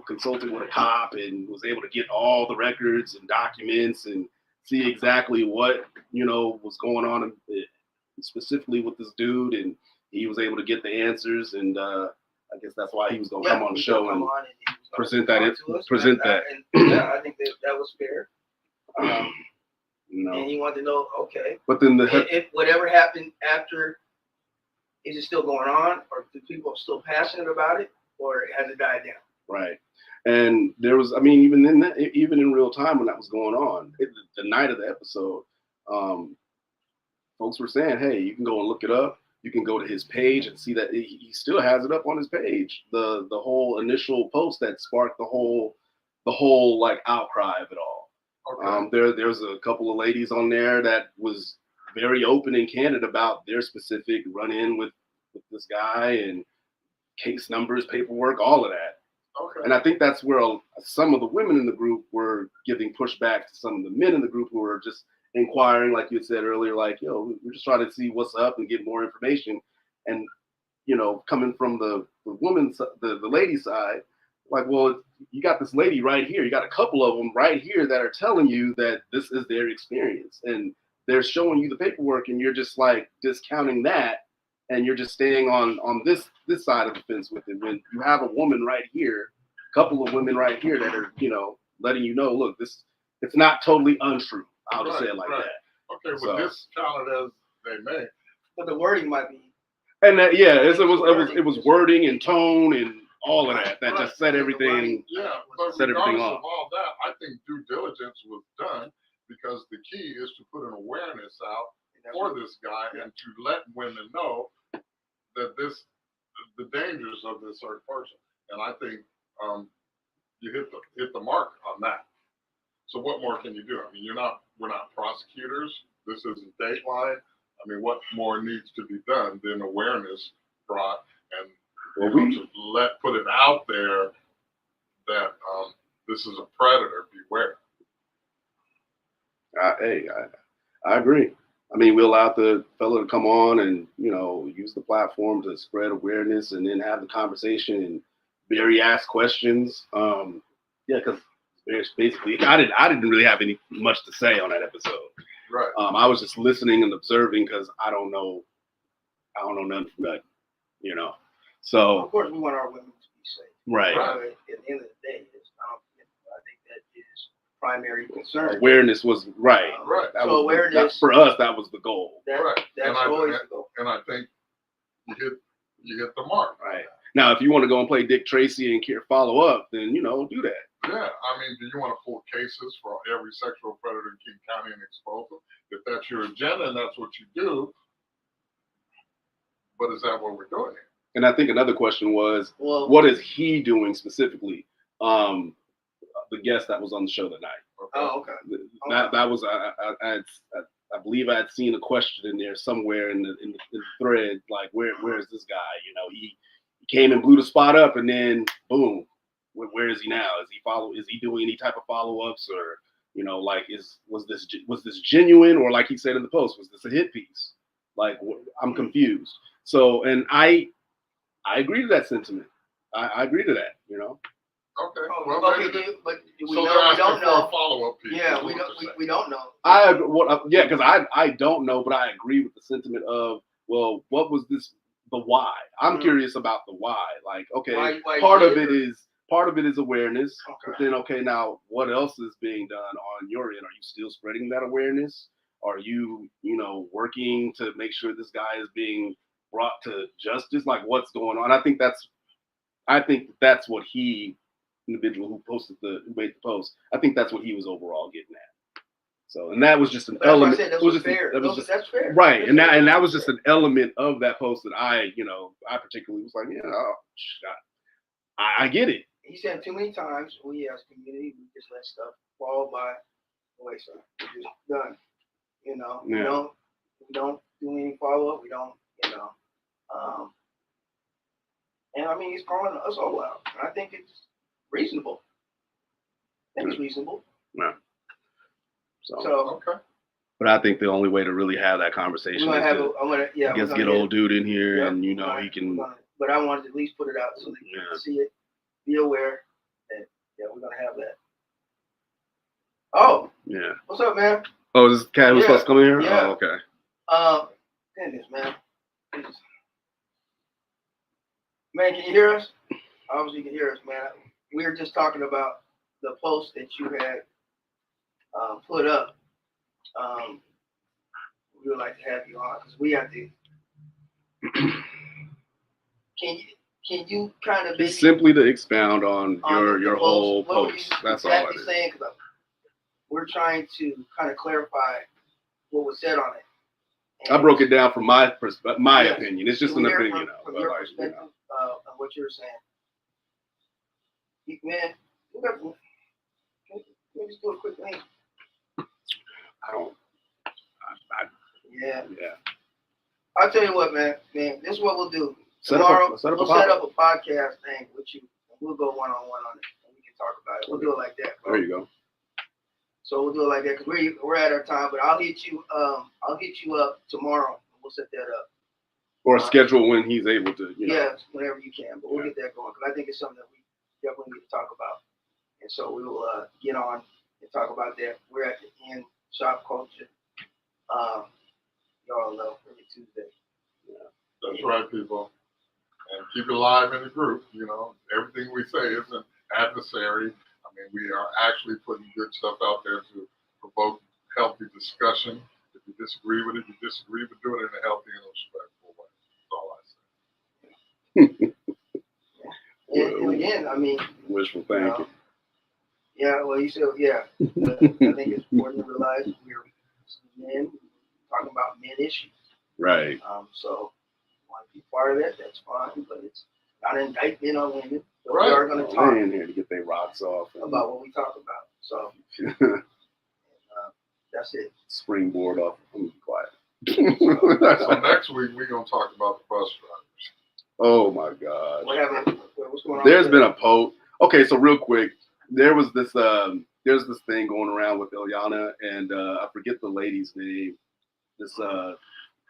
consulted with a cop and was able to get all the records and documents and see exactly what was going on specifically with this dude, and he was able to get the answers, and I guess that's why he was going to come on the show and present that. And I think that was fair. And he wanted to know, okay, but then if whatever happened after, is it still going on, or do people still passionate about it, or has it died down? Right. And there was, even in real time when that was going on, the night of the episode, folks were saying, hey, you can go and look it up. You can go to his page and see that he still has it up on his page. The whole initial post that sparked the whole like outcry of it all. Okay. There's a couple of ladies on there that was very open and candid about their specific run-in with this guy and case numbers, paperwork, all of that. Okay. And I think that's where some of the women in the group were giving pushback to some of the men in the group who were just inquiring, like you had said earlier, like, we're just trying to see what's up and get more information. And, coming from the woman's, the lady side, like, well, you got this lady right here. You got a couple of them right here that are telling you that this is their experience. And they're showing you the paperwork, and you're just like discounting that. And you're just staying on this side of the fence with it. When you have a woman right here, a couple of women right here that are, letting you know, look, it's not totally untrue. I'll just say it like that. Okay, well, discounted as they may. But the wording might be. And that, it was wording and tone and all of that. That right. Just set everything. Yeah, but set everything regardless off. of all that, I think due diligence was done, because the key is to put an awareness out for this guy and to let women know that the dangers of this certain person. And I think you hit the mark on that. So what more can you do? We're not prosecutors. This isn't Dateline. What more needs to be done than awareness brought, and Well, to put it out there that this is a predator. Beware. I agree. I mean, we allowed the fellow to come on and, use the platform to spread awareness and then have the conversation and Barry asked questions. Because basically, I didn't really have much to say on that episode. Right. I was just listening and observing because I don't know nothing from that, So of course, we want our women to be safe. Right. At the end of the day, I think that is primary concern. Awareness was right. Right. So awareness for us, that was the goal. Right. That's always the goal. And I think you hit the mark. Right. Now, if you want to go and play Dick Tracy and follow up, then do that. Yeah, I mean, do you want to pull cases for every sexual predator in King County and expose them? If that's your agenda and that's what you do, but is that what we're doing here? And I think another question was, what is he doing specifically? The guest that was on the show that night. Okay. Oh, okay. That was I believe I had seen a question in there somewhere in the thread, like where is this guy? He came and blew the spot up, and then boom, where is he now? Is he doing any type of follow-ups, or was this genuine, or like he said in the post, was this a hit piece? Like, I'm confused. So, and I agree to that sentiment. I agree to that. Okay. Well, but we so don't know. A follow-up piece. Yeah, we don't know. I agree. Because I don't know, but I agree with the sentiment of, well, what was this? The why. I'm curious about the why. Like, okay, why part of it is awareness. Okay. But then, now what else is being done on your end? Are you still spreading that awareness? Are you, working to make sure this guy is being brought to justice? Like, what's going on? I think that's what individual who made the post. I think that's what he was overall getting at. So, and that was just an element. That's fair. That's fair. Right, That's and that was just an element of that post that I particularly was like, I get it. He said too many times, we as community, we just let stuff fall by the wayside. We're just done. Yeah. We don't do any follow up. We don't, and I mean, he's calling us all out. And I think it's reasonable. It's reasonable. Yeah. So okay. But I think the only way to really have that conversation is to get old dude in here, and he can. But I wanted to at least put it out so that you can see it, be aware that we're gonna have that. Oh. Yeah. What's up, man? Oh, is this cat who's supposed to come in here? Yeah. Oh, okay. Goodness, man. Man, can you hear us? Obviously, you can hear us, man. We were just talking about the post that you had put up. We would like to have you on because we have to. Can you kind of Just simply to expound on your whole post? post. That's all it is. Saying, cause we're trying to kind of clarify what was said on it. And I broke it down from my opinion. It's just an opinion. From your perspective of what you're saying. Man, can we just do a quick link? Yeah. I'll tell you what, man. This is what we'll do. Tomorrow, we'll set up a podcast thing with you. And we'll go one-on-one on it. And we can talk about it. We'll do it like that, bro. There you go. So we'll do it like that because we're at our time. But I'll hit you up tomorrow. We'll set that up. Or schedule when he's able to. Yeah, whenever you can. But we'll get that going because I think it's something that we definitely need to talk about. And so we will get on and talk about that. We're at the end. Shopkulture. Y'all love every Tuesday. Yeah, that's right, people. And keep it live in the group. Everything we say isn't adversary. I mean, we are actually putting good stuff out there to provoke healthy discussion. If you disagree with it, you disagree, but do it in a healthy and respectful way. That's all I say. And again, I mean, wishful thinking. Yeah, well, you said, yeah. I think it's important to realize we're men talking about men issues. Right. So, want to be part of that, that's fine, but it's not an indictment on women. So right. We are going to talk in here to get their rocks off about what we talk about. So, that's it. Springboard off. I'm gonna be quiet. So next week we're going to talk about the bus drivers. Oh my God. What happened? What's going on? There's been a post. Okay, so real quick, there's this thing going around with Ilyana and I forget the lady's name.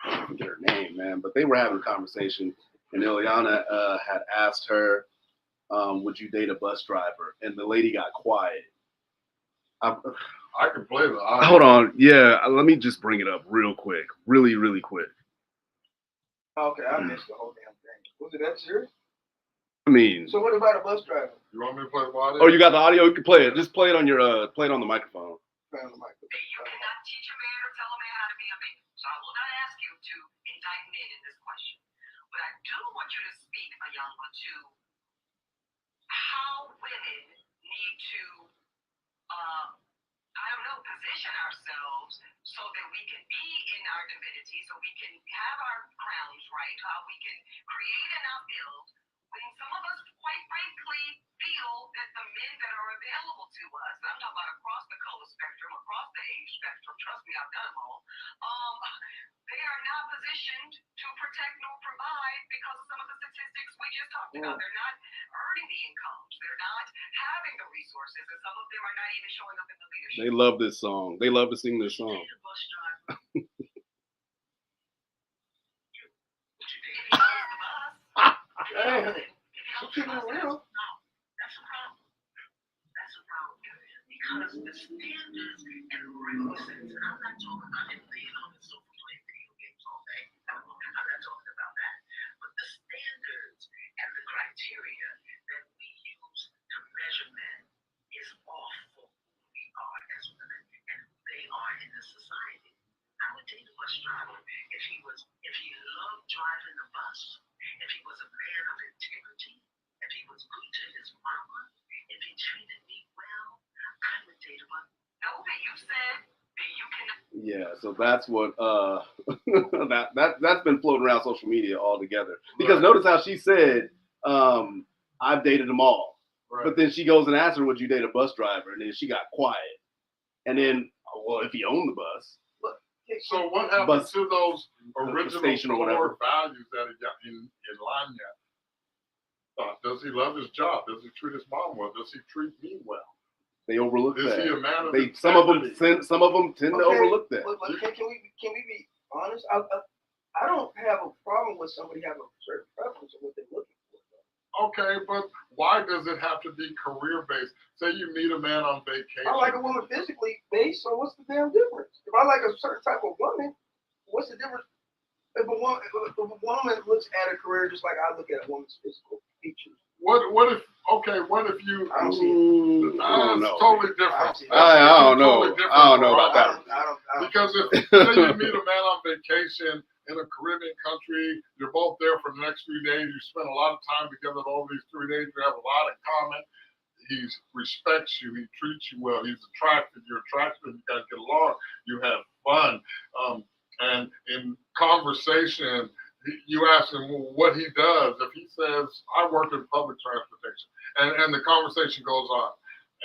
I forget her name, man, but they were having a conversation and Ilyana had asked her, would you date a bus driver? And the lady got quiet. I can play the audio. Hold on. Yeah, let me just bring it up real quick. Really, really quick. Okay, I missed the whole damn thing. Was it that serious? I mean, So what about a bus driver? You want me to play the audio? oh, you got the audio? You can play it. Just play it on your play it on the microphone. Play on the mic. You cannot teach a man or tell a man how to be a man. So I will not ask you to indict men in this question. But I do want you to speak, Ayala, to how women need to, position ourselves so that we can be in our divinity, so we can have our crowns right, how we can create and outbuild. When some of us, quite frankly, feel that the men that are available to us, I'm talking about across the color spectrum, across the age spectrum, trust me, I've done them all, they are not positioned to protect nor provide because of some of the statistics we just talked about. They're not earning the incomes. They're not having the resources, and some of them are not even showing up in the leadership. They love this song. They love to sing this song. Hey, I'm keeping it real. That's a problem. That's a problem. Because the standards and requisites, and I'm not talking about him being on the sofa playing video games all day. I'm not talking about that. But the standards and the criteria that we use to measure men is off for who we are as women and who they are in the society. I would date a bus driver if he loved driving the bus, if he was a man of integrity, if he was good to his mama, if he treated me well, I would date a bus. No, that you said that you can. Yeah, so that's what that's been floating around social media altogether. Because notice how she said, I've dated them all. Right. But then she goes and asks her, would you date a bus driver? And then she got quiet. And then, well, if he owned the bus. So what happened to those original core values that he got in Lanya? Does he love his job? Does he treat his mom well? Does he treat me well? They overlook that. Is he a man of some of them tend to overlook that. But can we be honest? I don't have a problem with somebody having a certain preference of what they're looking for. Okay, but why does it have to be career based? Say you meet a man on vacation. I like a woman physically based, so what's the damn difference? If I like a certain type of woman, what's the difference? If a woman looks at a career just like I look at a woman's physical features. What if you? I don't see it. I don't know. It's totally different. I don't know. I don't know about that. Because if say you meet a man on vacation in a Caribbean country, you're both there for the next 3 days. You spend a lot of time together over these 3 days. You have a lot in common. He respects you. He treats you well. He's attractive. You're attractive. You guys get along. You have fun. And in conversation, you ask him what he does. If he says, I work in public transportation, and the conversation goes on,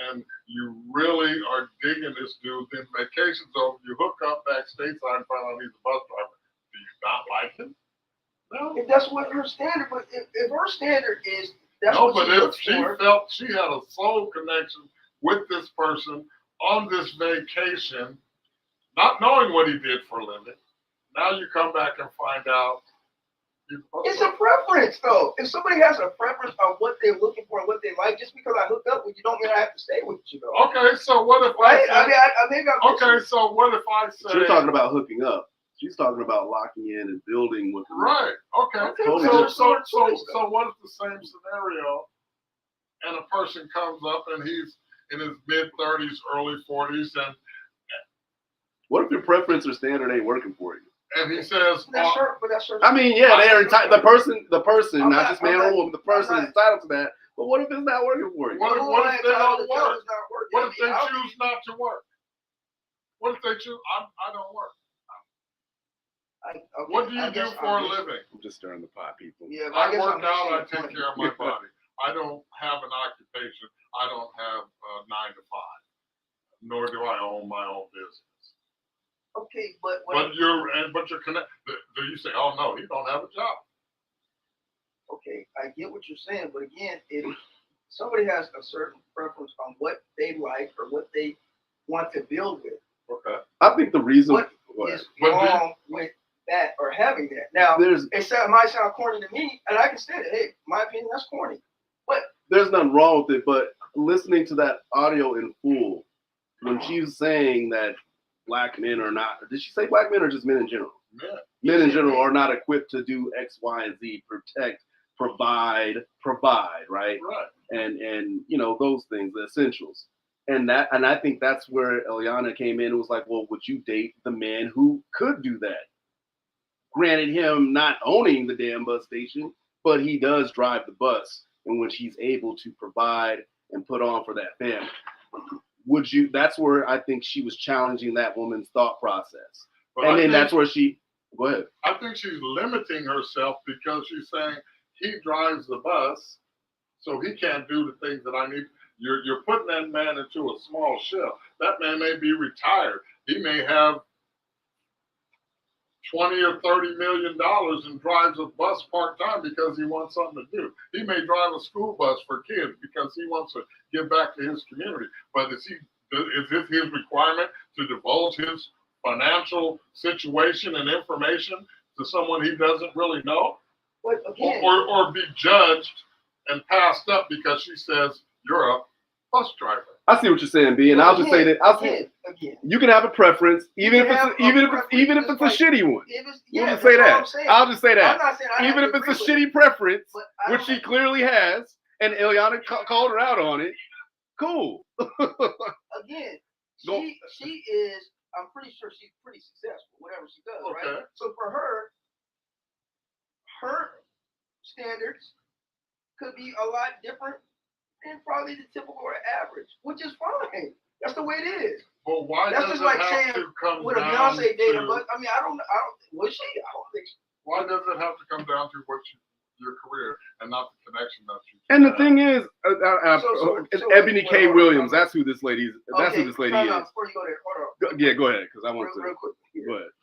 and you really are digging this dude, then vacation's over, you hook up backstage and find out he's a bus driver. Do you not like him? No. If that's what her standard, but if her standard is that's no, what but if she felt she had a soul connection with this person on this vacation, not knowing what he did for a living, now you come back and find out. It's a preference, though. If somebody has a preference on what they're looking for and what they like, just because I hook up with you, don't mean I have to stay with you, though. Okay, so what if right? I say, okay, so what if I say? She's talking about hooking up. She's talking about locking in and building with. Right. Okay. Totally So what if the same scenario, and a person comes up and he's in his mid-30s, early 40s, and what if your preference or standard ain't working for you? And he says, that's her. I mean, yeah, they are entitled. The person, not just man or woman, the person is entitled to that. But what if it's not working for you? What if they don't work? What if they choose not to work? What if they choose? I don't work. What do you do for a living? I'm just stirring the pot, people. Yeah, I work out. I take care of my body. I don't have an occupation. I don't have 9 to 5. Nor do I own my own business. Okay, but you're connected. Do you say, oh no, he don't have a job? okay, I get what you're saying, but again, if somebody has a certain preference on what they like or what they want to build with, Okay. I think the reason what is wrong with that or having that? Now, it might sound corny to me, and I can say that, hey, my opinion, that's corny. But there's nothing wrong with it. But listening to that audio in full, when she was saying that black men are not, did she say black men or just men in general? Yeah. Men in general are not equipped to do X, Y, and Z, protect, provide, right? Right. And you know, those things, the essentials. And I think that's where Eliana came in and was like, well, would you date the man who could do that? Granted, him not owning the damn bus station, but he does drive the bus in which he's able to provide and put on for that family. Would you? That's where I think she was challenging that woman's thought process. But and then that's where she, go ahead. I think she's limiting herself because she's saying he drives the bus, so he can't do the things that I need. You're putting that man into a small shell. That man may be retired. He may have $20 or $30 million and drives a bus part-time because he wants something to do. He may drive a school bus for kids because he wants to give back to his community. But is it his requirement to divulge his financial situation and information to someone he doesn't really know? But again, or be judged and passed up because she says you're a bus driver. I see what you're saying, B, and I'll just say that again, you can have a preference, even if it's a shitty one. We'll just say that. I'll just say that. Even if it's a shitty preference, which she clearly has, and Ileana called her out on it, cool. Again, she is. I'm pretty sure she's pretty successful, whatever she does, okay. Right? So for her standards could be a lot different than probably the typical or average, which is fine. That's the way it is. But why That's does just it like have saying to come with a down Beyonce date, to, but I mean, I don't. Was she? I don't think so. Why does it have to come down to your career and not the connection that you? And the thing is, Ebony K. Williams. That's who this lady is. That's who this lady is. Before you go there, hold on. Yeah, go ahead, because I want real quick. Go ahead.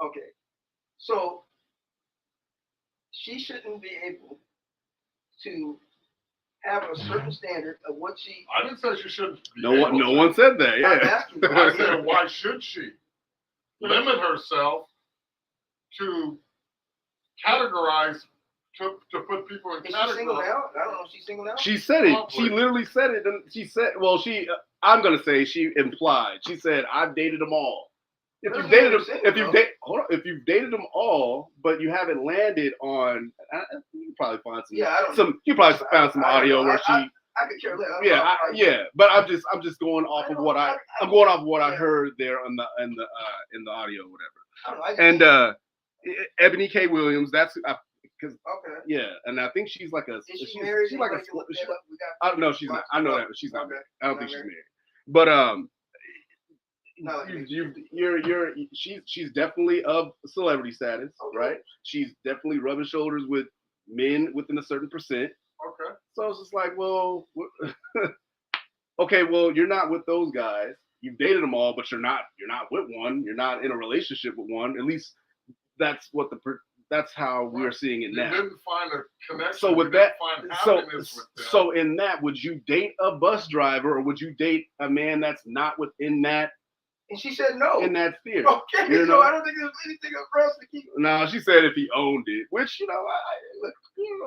Okay, so she shouldn't be able to have a certain standard of what she. I didn't say she shouldn't. No one said that. Yeah. I'm asking you. I said, why should she limit herself to categorize to put people in Is categories? she single now? I don't know if she's single now. She said it. She literally said it. And she said, well, I'm gonna say she implied. She said, I've dated them all. If you've dated them all, but you haven't landed on, you probably find some. You probably found some audio where she. I could care less. Yeah. But I'm just going off of what I'm going off of what I heard there in the audio, or whatever. And Ebony K. Williams, that's because yeah, and I think she's like a. Is she married? She's like a. I don't know. She's not. I know that she's not married. I don't think she's married. But she's definitely of celebrity status, right? She's definitely rubbing shoulders with men within a certain percent. Okay. So it's just like, well, okay, well, you're not with those guys. You've dated them all, but you're not with one. You're not in a relationship with one. At least that's how we're seeing it now. You didn't find a connection. So with that, so in that, would you date a bus driver or would you date a man that's not within that? And she said no. In that sphere. Okay, so I don't think there's anything for us to keep. No, she said if he owned it, which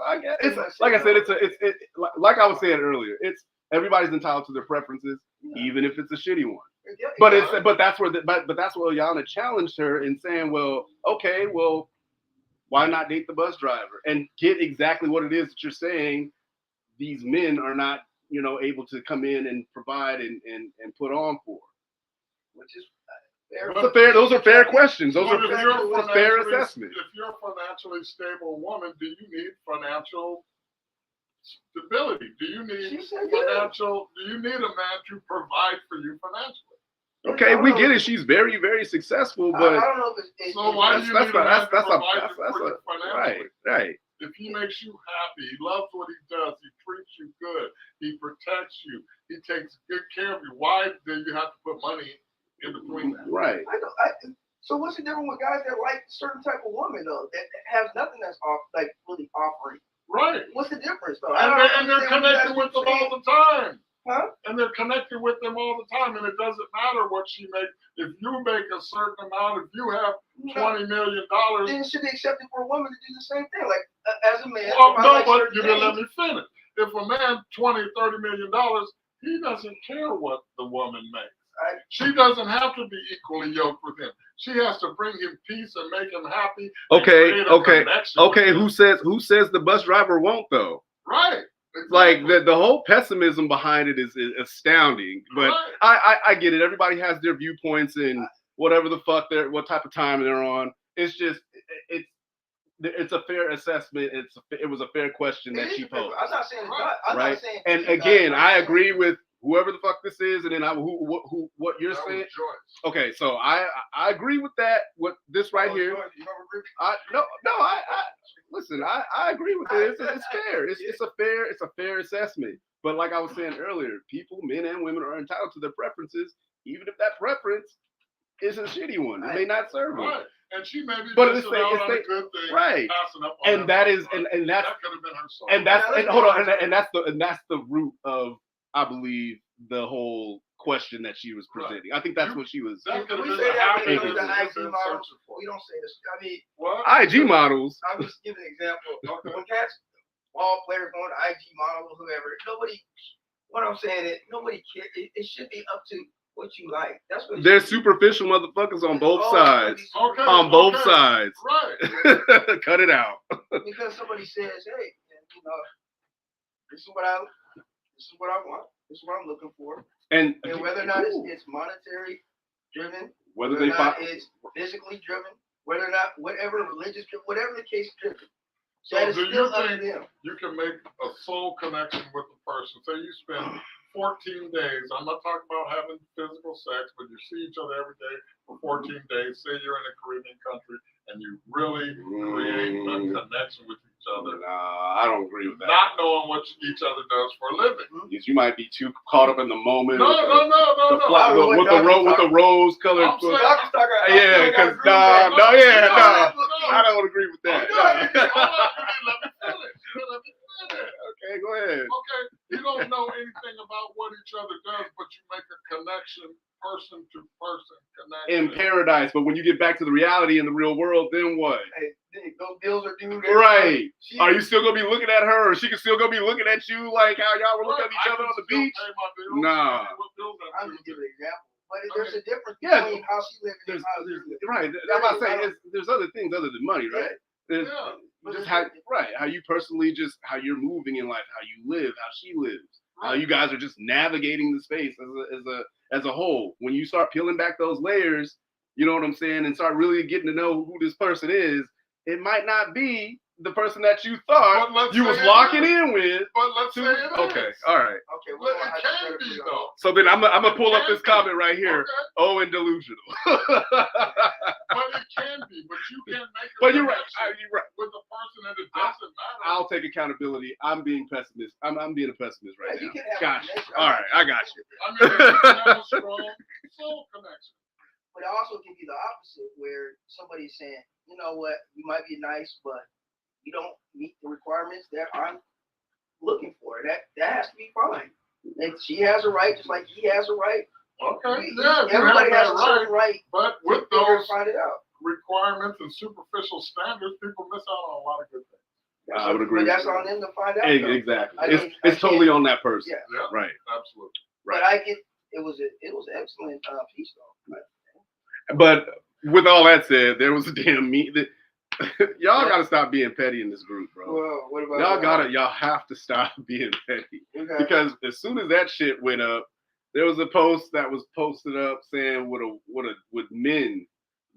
I guess it's like I said, it's like I was saying earlier, it's everybody's entitled to their preferences, even if it's a shitty one. Yeah, but that's where Ileana challenged her in saying, well, okay, well, why not date the bus driver and get exactly what it is that you're saying? These men are not, able to come in and provide and put on for. Which is those are fair questions. Those are fair assessments. If you're a financially stable woman, do you need financial stability? Do you need financial? Do you need a man to provide for you financially? Okay, we get it. She's very, very successful, but I don't know if it's so why do you need a man to provide for you financially? Right. If he makes you happy, he loves what he does, he treats you good, he protects you, he takes good care of you. Why do you have to put money in between that? Right. So what's the difference with guys that like a certain type of woman though that has nothing that's off like really offering? Right. What's the difference though? And they're connected with them all the time. Huh? And they're connected with them all the time, and it doesn't matter what she makes. If you make a certain amount, if you have $20 million, then it should be accepted for a woman to do the same thing. Like as a man, well, no, like but you didn't let me finish. If a man $20-30 million, he doesn't care what the woman makes. She doesn't have to be equally yoked with him. She has to bring him peace and make him happy. Okay. Who says the bus driver won't though? Right. Exactly. Like the whole pessimism behind it is astounding. But right. I get it. Everybody has their viewpoints and whatever the fuck what type of time they're on. It's just it's a fair assessment. It was a fair question that she posed. I'm not saying it's not. I'm right. Not saying and again, I agree with whoever the fuck this is, and then what you're saying. Okay, so I agree with that. What this right here. Listen. I agree with it. It's fair. It's a fair assessment. But like I was saying earlier, people, men and women, are entitled to their preferences, even if that preference is a shitty one. It may not serve them. Right. And she may be but missing out on a good thing, right? Passing up on and that is, right? and that's, that could have been her song. And that's, and hold on, and that's the root of, I believe, the whole question that she was presenting. Right. I think that's what she was. Can we say that when it comes to IG models? We don't say this. I mean, what? IG models. I'll just give an example. When cats, ball players going to IG models, whoever, nobody. What I'm saying is, nobody cares. It should be up to what you like. That's what. They're superficial motherfuckers on both sides. Okay. On both sides. Right. Cut it out. Because somebody says, "Hey, you know, this is what I want. This is what I'm looking for." And whether or not it's monetary driven, whether or not it's physically driven, whether or not whatever religious, whatever the case is driven. So do you think you can make a soul connection with the person? Say you spend 14 days. I'm not talking about having physical sex, but you see each other every day for 14 days. Say you're in a Caribbean country and you really create a connection with each other. Nah, I don't agree with that. Not knowing what each other does for a living. Because you might be too caught up in the moment. No. With the rose colored. Yeah, because I don't agree with that. Okay, go ahead. Okay, you don't know anything about what each other does, but you make a connection, person to person connection. In paradise, but when you get back to the reality in the real world, then what? Hey, those bills are due. Right. Are you still gonna be looking at her, or she can still gonna be looking at you like how y'all were looking at each other on the beach? Nah. I'm just giving an example. But there's a difference between how she living and how you live. Right. I'm about saying there's other things other than money, right? There's just how you personally, just how you're moving in life, how you live, how she lives, how you guys are just navigating the space as a whole. When you start peeling back those layers, you know what I'm saying, and start really getting to know who this person is, it might not be the person that you thought you was locking in with. But let's say it is. Okay, all right. Okay, well, it can be though. So then I'm gonna pull up this comment right here. Okay. Oh, and delusional. But it can be. But you can make a you're right. You're right. With the person, and it doesn't matter. I'll take accountability. I'm being pessimist. I'm being a pessimist right now. Gotcha. Connection. All right, I got you. I mean, you can have a strong soul connection. But it also can be the opposite, where somebody's saying, you know what, you might be nice, but you don't meet the requirements that I'm looking for. That has to be fine. And she has a right, just like he has a right. Okay. Everybody has a certain right. But with those find it out. requirements and superficial standards, people miss out on a lot of good things. I would agree. But that's on them to find out. Exactly. It's totally on that person. Yeah. Right. Absolutely. Right. But I get it was an excellent piece though. But with all that said, there was a damn y'all gotta stop being petty in this group, bro. Well, what about y'all have to stop being petty. Okay. Because as soon as that shit went up, there was a post that was posted up saying would men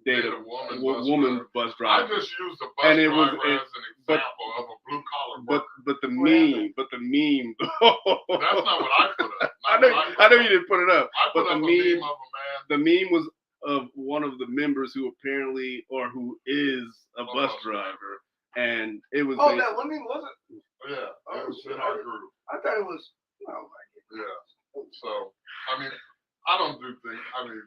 date a woman bus driver. I just used a bus driver as an example of a blue collar worker. But the meme. That's not what I put up. I know you didn't put it up. I put up a meme of a man. The meme was of one of the members who apparently, or who is a bus driver, and it was. Oh, that woman was it? Yeah, it was in our group. I thought it was. Oh my God. Yeah. So, I mean, I don't do things. I mean,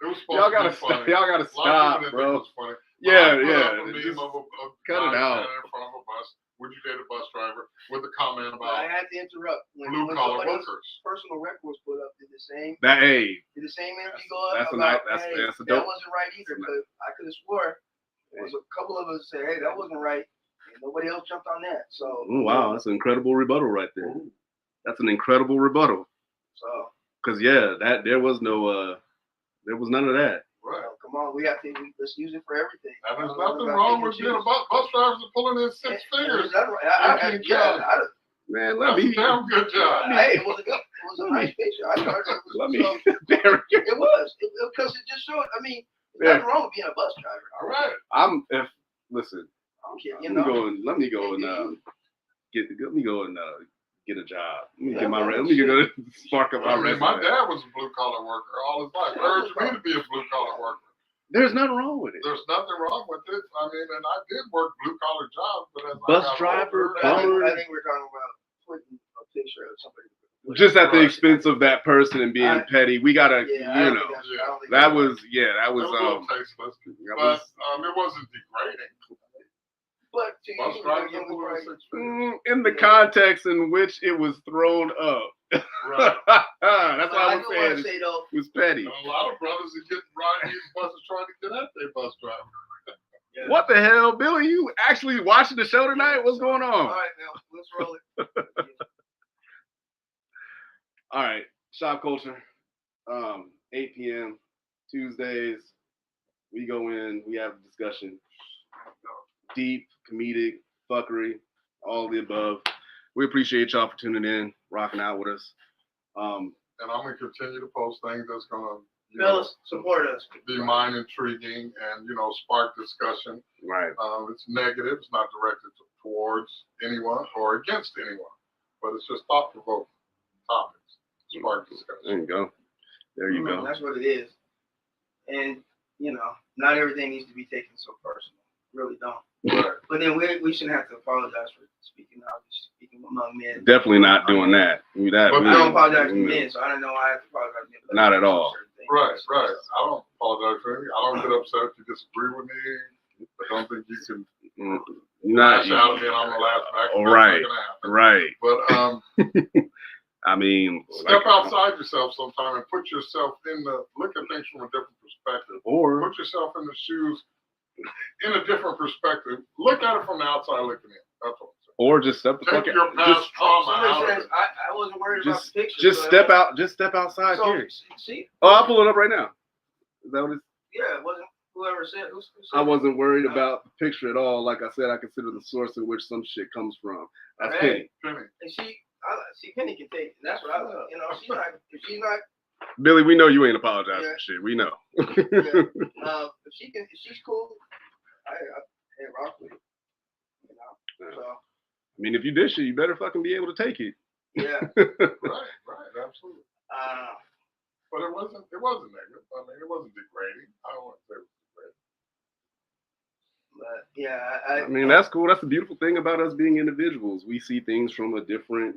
It was supposed Y'all to gotta be funny. stop. Y'all gotta A lot stop, of people didn't think it bro. was funny. Yeah, I put yeah. up a meme Just of a cut it guy out. standing in front of a bus. Would you date a bus driver? With a comment But I about had to interrupt. blue collar somebody else's workers. personal record was put up, did the same energy go up that's a about, nice- hey, that's a that dope- wasn't right either, because I could have swore there was a couple of us said, hey, that wasn't right, and nobody else jumped on that. So wow, that's an incredible rebuttal right there. That's an incredible rebuttal. So Cause yeah, there was none of that. Right. come on, let's use it for everything. And there's nothing wrong with being a bus drivers are pulling in six figures. Man, let me. That's a damn good job. Hey, it was a nice picture. I thought it was. Let me. It was because it just showed. I mean, there's nothing wrong with being a bus driver. All right. Listen. I don't care. Let me go and get a job. Let me go spark up my resume. My dad was a blue collar worker all his life. Urged me to be a blue collar worker. There's nothing wrong with it. There's nothing wrong with it. I mean, and I did work blue collar jobs, but as bus I got driver, older, I think we're talking about putting a picture of somebody. Just at the expense of that person and being petty. We gotta, that was a little tasteless, but it wasn't degrading. But Bus drivers in the context in which it was thrown up. Right. That's what I was saying. It was petty. A lot of brothers are getting riding these buses trying to get at their bus driver. Yeah. What the hell, Billy? You actually watching the show tonight? What's going on? All right, now let's roll it. All right, Shopkulture. 8 p.m. Tuesdays. We go in. We have a discussion. Deep, comedic, fuckery, all of the above. We appreciate y'all for tuning in, rocking out with us. And I'm gonna continue to post things that's gonna support us. Be mind intriguing and spark discussion. Right. It's negative. It's not directed towards anyone or against anyone, but it's just thought provoking topics. Spark discussion. There you go. There you go. That's what it is. And not everything needs to be taken so personal. Really don't. Right. But then we shouldn't have to apologize for speaking among men. Definitely not doing that. I don't apologize to men, so I don't know why I have to apologize to men. Not at all. Right. I don't apologize for anything. I don't get upset if you disagree with me. I don't think you can lash out at me and I'm the last back. Right. But I mean, step outside yourself sometime and put yourself look at things from a different perspective. Or put yourself in the shoes in a different perspective. Look at it from the outside looking in. That's all. Or just step the fuck out. I wasn't worried about the picture. Just step out. Just step outside here. See? Oh, I'll pull it up right now. Is that what it's? Yeah, it wasn't whoever said. Who said I wasn't worried about the picture at all. Like I said, I consider the source in which some shit comes from. That's Penny. And Penny can take it. That's what I love. If she's not. Billy, we know you ain't apologizing for shit. We know. If she's cool, I rock with it. So. I mean, if you did shit, you better fucking be able to take it. Yeah. right, absolutely. But it wasn't negative. I mean, it wasn't degrading. I don't want to say it was degrading. But yeah, I mean, that's cool. That's the beautiful thing about us being individuals. We see things from a different,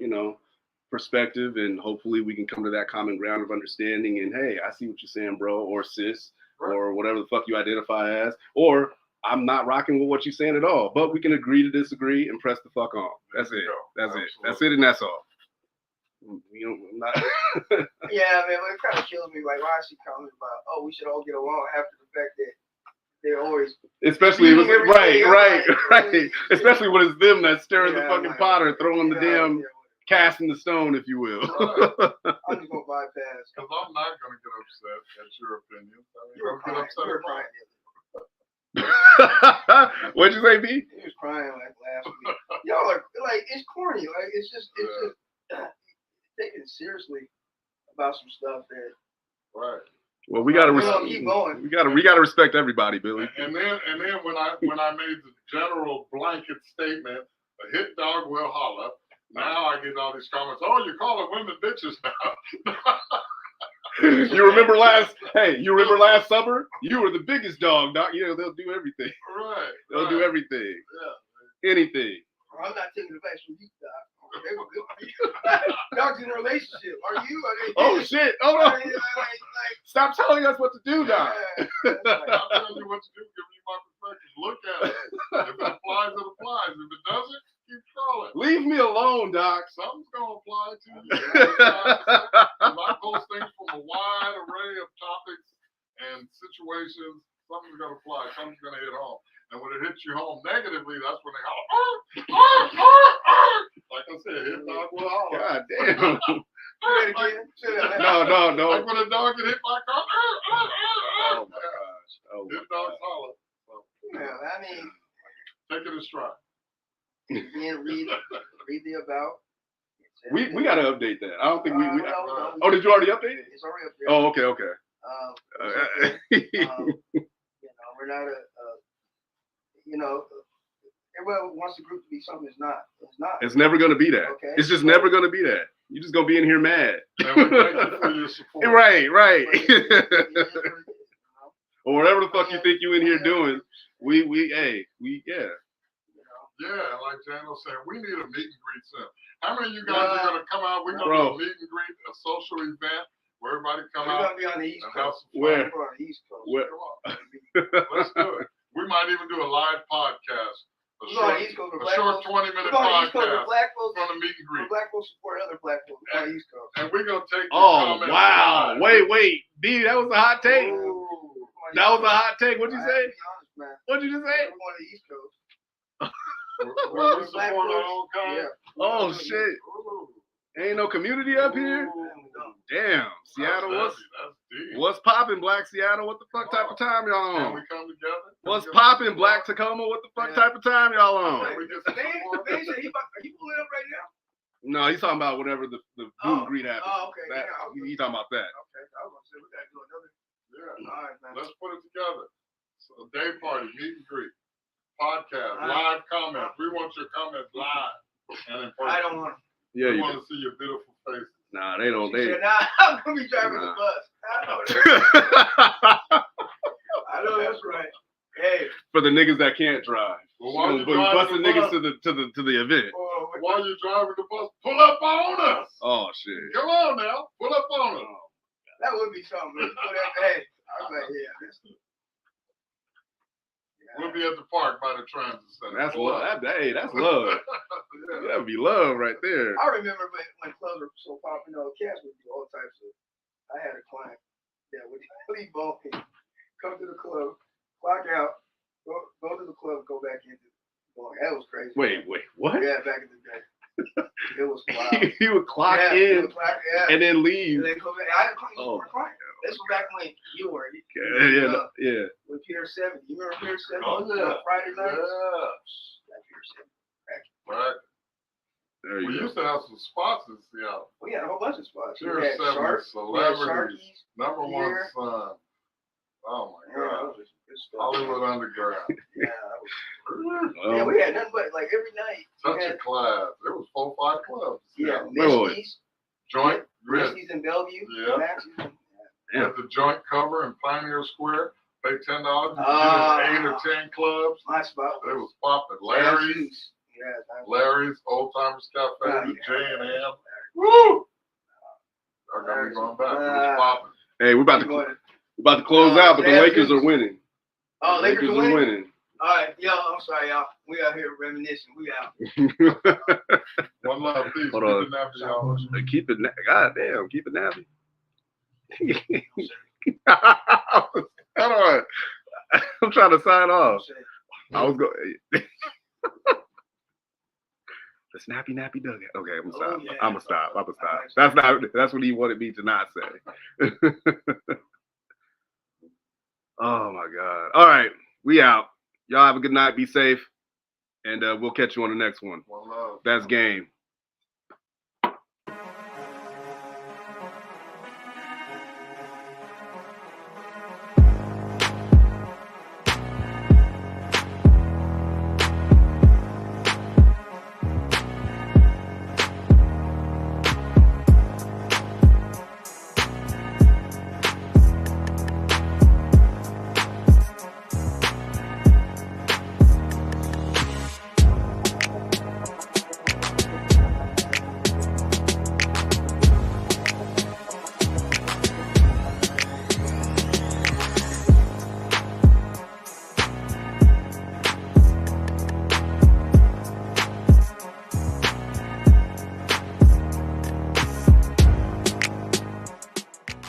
perspective, and hopefully we can come to that common ground of understanding. And hey, I see what you're saying, bro, or sis, or whatever the fuck you identify as, or I'm not rocking with what you're saying at all. But we can agree to disagree and press the fuck on. That's it. That's it. That's it, and that's all. Yeah, man, it kind of kills me. Like, why is she commenting about, we should all get along after the fact that they're always, especially right. Especially when it's them that's stirring the fucking pot or throwing the damn casting the stone, if you will. I'm just gonna bypass. Because I'm not gonna get upset at your opinion. You're crying. What'd you say, B? He was crying like last week. Y'all are like, it's corny. Like it's just taking it seriously about some stuff that. Right. Well, we gotta keep going. We gotta respect everybody, Billy. And then when I made the general blanket statement, a hit dog will holler. Now I get all these comments. Oh, you're calling women bitches now. You remember last summer? You were the biggest dog, Doc. They'll do everything. Right. They'll do everything. Yeah. Anything. I'm not taking the facts from you, Doc. They were good. Doc's in a relationship. Are you? Oh shit! Oh no! Stop telling us what to do, Doc. I'll tell you what to do. Give me my perspective. Look at it. If it applies, it applies. If it doesn't, keep scrolling. Leave me alone, Doc. Something's gonna apply to you. If I post things from a wide array of topics and situations, something's gonna apply. Something's gonna hit home. And when it hits you home negatively, that's when they holler. Like I said, hit dog will holler. God damn. No. Like when a dog get hit by a car. Oh my gosh. Oh my Hit dogs God. holler. So, Yeah, I mean, take it in stride. again, read the about. We got to update that. I don't think we. No, Oh, did you already update it? It's already up there. Oh, okay. It's okay. We're not everybody wants the group to be something it's not. It's not. It's never gonna be that. Okay. It's just never gonna be that. You're just gonna be in here mad. And we thank you for your support. Right. But it is what it is, Or whatever the fuck you think you in here doing. We yeah. Yeah, like Jan was saying, we need a meet and greet soon. How many of you guys are going to come out? We're going to do a meet and greet, a social event where everybody come We're out gonna be on the East and have Coast. some fun. Where? We're on the East Coast. Where? Come on. Let's do it. We might even do a live podcast. We're on the East Coast. A short 20-minute We're on the East Coast podcast with black folks. from the meet and Where greet. black folks support other black folks. We're on the East Coast. And we're going to take your Oh comments wow. live. Wait. B, that was a hot take. Ooh. That was a hot take. What'd you I have say? to be honest, man. What'd you just say? We're on the East Coast. Where we Black support our folks. own kind. Yeah. Oh shit. Ooh. Ain't no community up here? Damn. Seattle, That's deep. what's poppin', Black Seattle? What the fuck type of time y'all Can on? we come together? What's poppin', Black Tacoma? What the fuck type of time y'all on? Can we get some Man, support? are you pulling up right now? No, he's talking about whenever the meet and greet happens. Oh, okay. That, Yeah, he's talking about that. Okay, I was gonna say we gotta do another. Yeah. All right, man. Let's put it together. So day party, meet and greet, podcast, All right. live comments. We want your comments live and in person. I don't want. Yeah, We you want to see your beautiful faces. Nah, they don't. She They. said, nah, I'm gonna be driving the Nah. bus. I know that's right. Hey. For the niggas that can't drive. Well, while You you're know, busting driving the niggas bus, to the event. while you're driving the bus, pull up on us. Oh shit. Come on now, pull up on us. That would be something. Hey, I was like, yeah. We'll be at the park by the transit center. That's Pull love. up. Hey, that's love. Yeah. That would be love right there. I remember when clubs were so popular, cats would do all types of. I had a client that would leave ball game, come to the club, clock out, go to the club, go back into going. That was crazy. Wait, what? Yeah, back in the day. It was wild. He would clock Yeah, in it was like, yeah. and then leave. And then come back. I had a client. Oh. This was back when you were. Yeah. With Pier 7. You remember Pier 7? Oh, yeah. Friday night? Yeah. That Pier 7. Right. There We you go. used to have some spots in Seattle. We had a whole bunch of spots. Pier We had 7 Sharks. We had celebrities. Sharkies. Number one Here. son. Oh my Yeah, that God. was just good stuff. Hollywood Underground. Yeah, that was, Well, yeah, we had nothing but like every night. Such we a had, class. There was 4 or 5 clubs. yeah, Wait. Misty's. Joint. We had Misty's in Bellevue. Yeah. Max's. Yeah. the joint cover in Pioneer Square. Pay $10. You could Ah. get in 8 or 10 clubs. My spot It was was popping. Larry's. Yeah, Larry's, Old Timers Cafe, Nah, the yeah. J&M. Woo! I gotta be going back. It was popping. hey, we're about to close out, but the Lakers are winning. Oh, Lakers are winning? winning. All right, yo, I'm sorry, y'all. We out here reminiscing. We out. One love, please. Hold on. Keep it nappy, y'all. Keep it. God damn, keep it nappy. Hold on. I'm trying to sign off. I was going. The snappy nappy dugout. Okay, I'm gonna stop. Oh, yeah. I'm gonna stop. That's what he wanted me to not say. Oh my God. All right, we out. Y'all have a good night. Be safe, and we'll catch you on the next one. One love. That's game.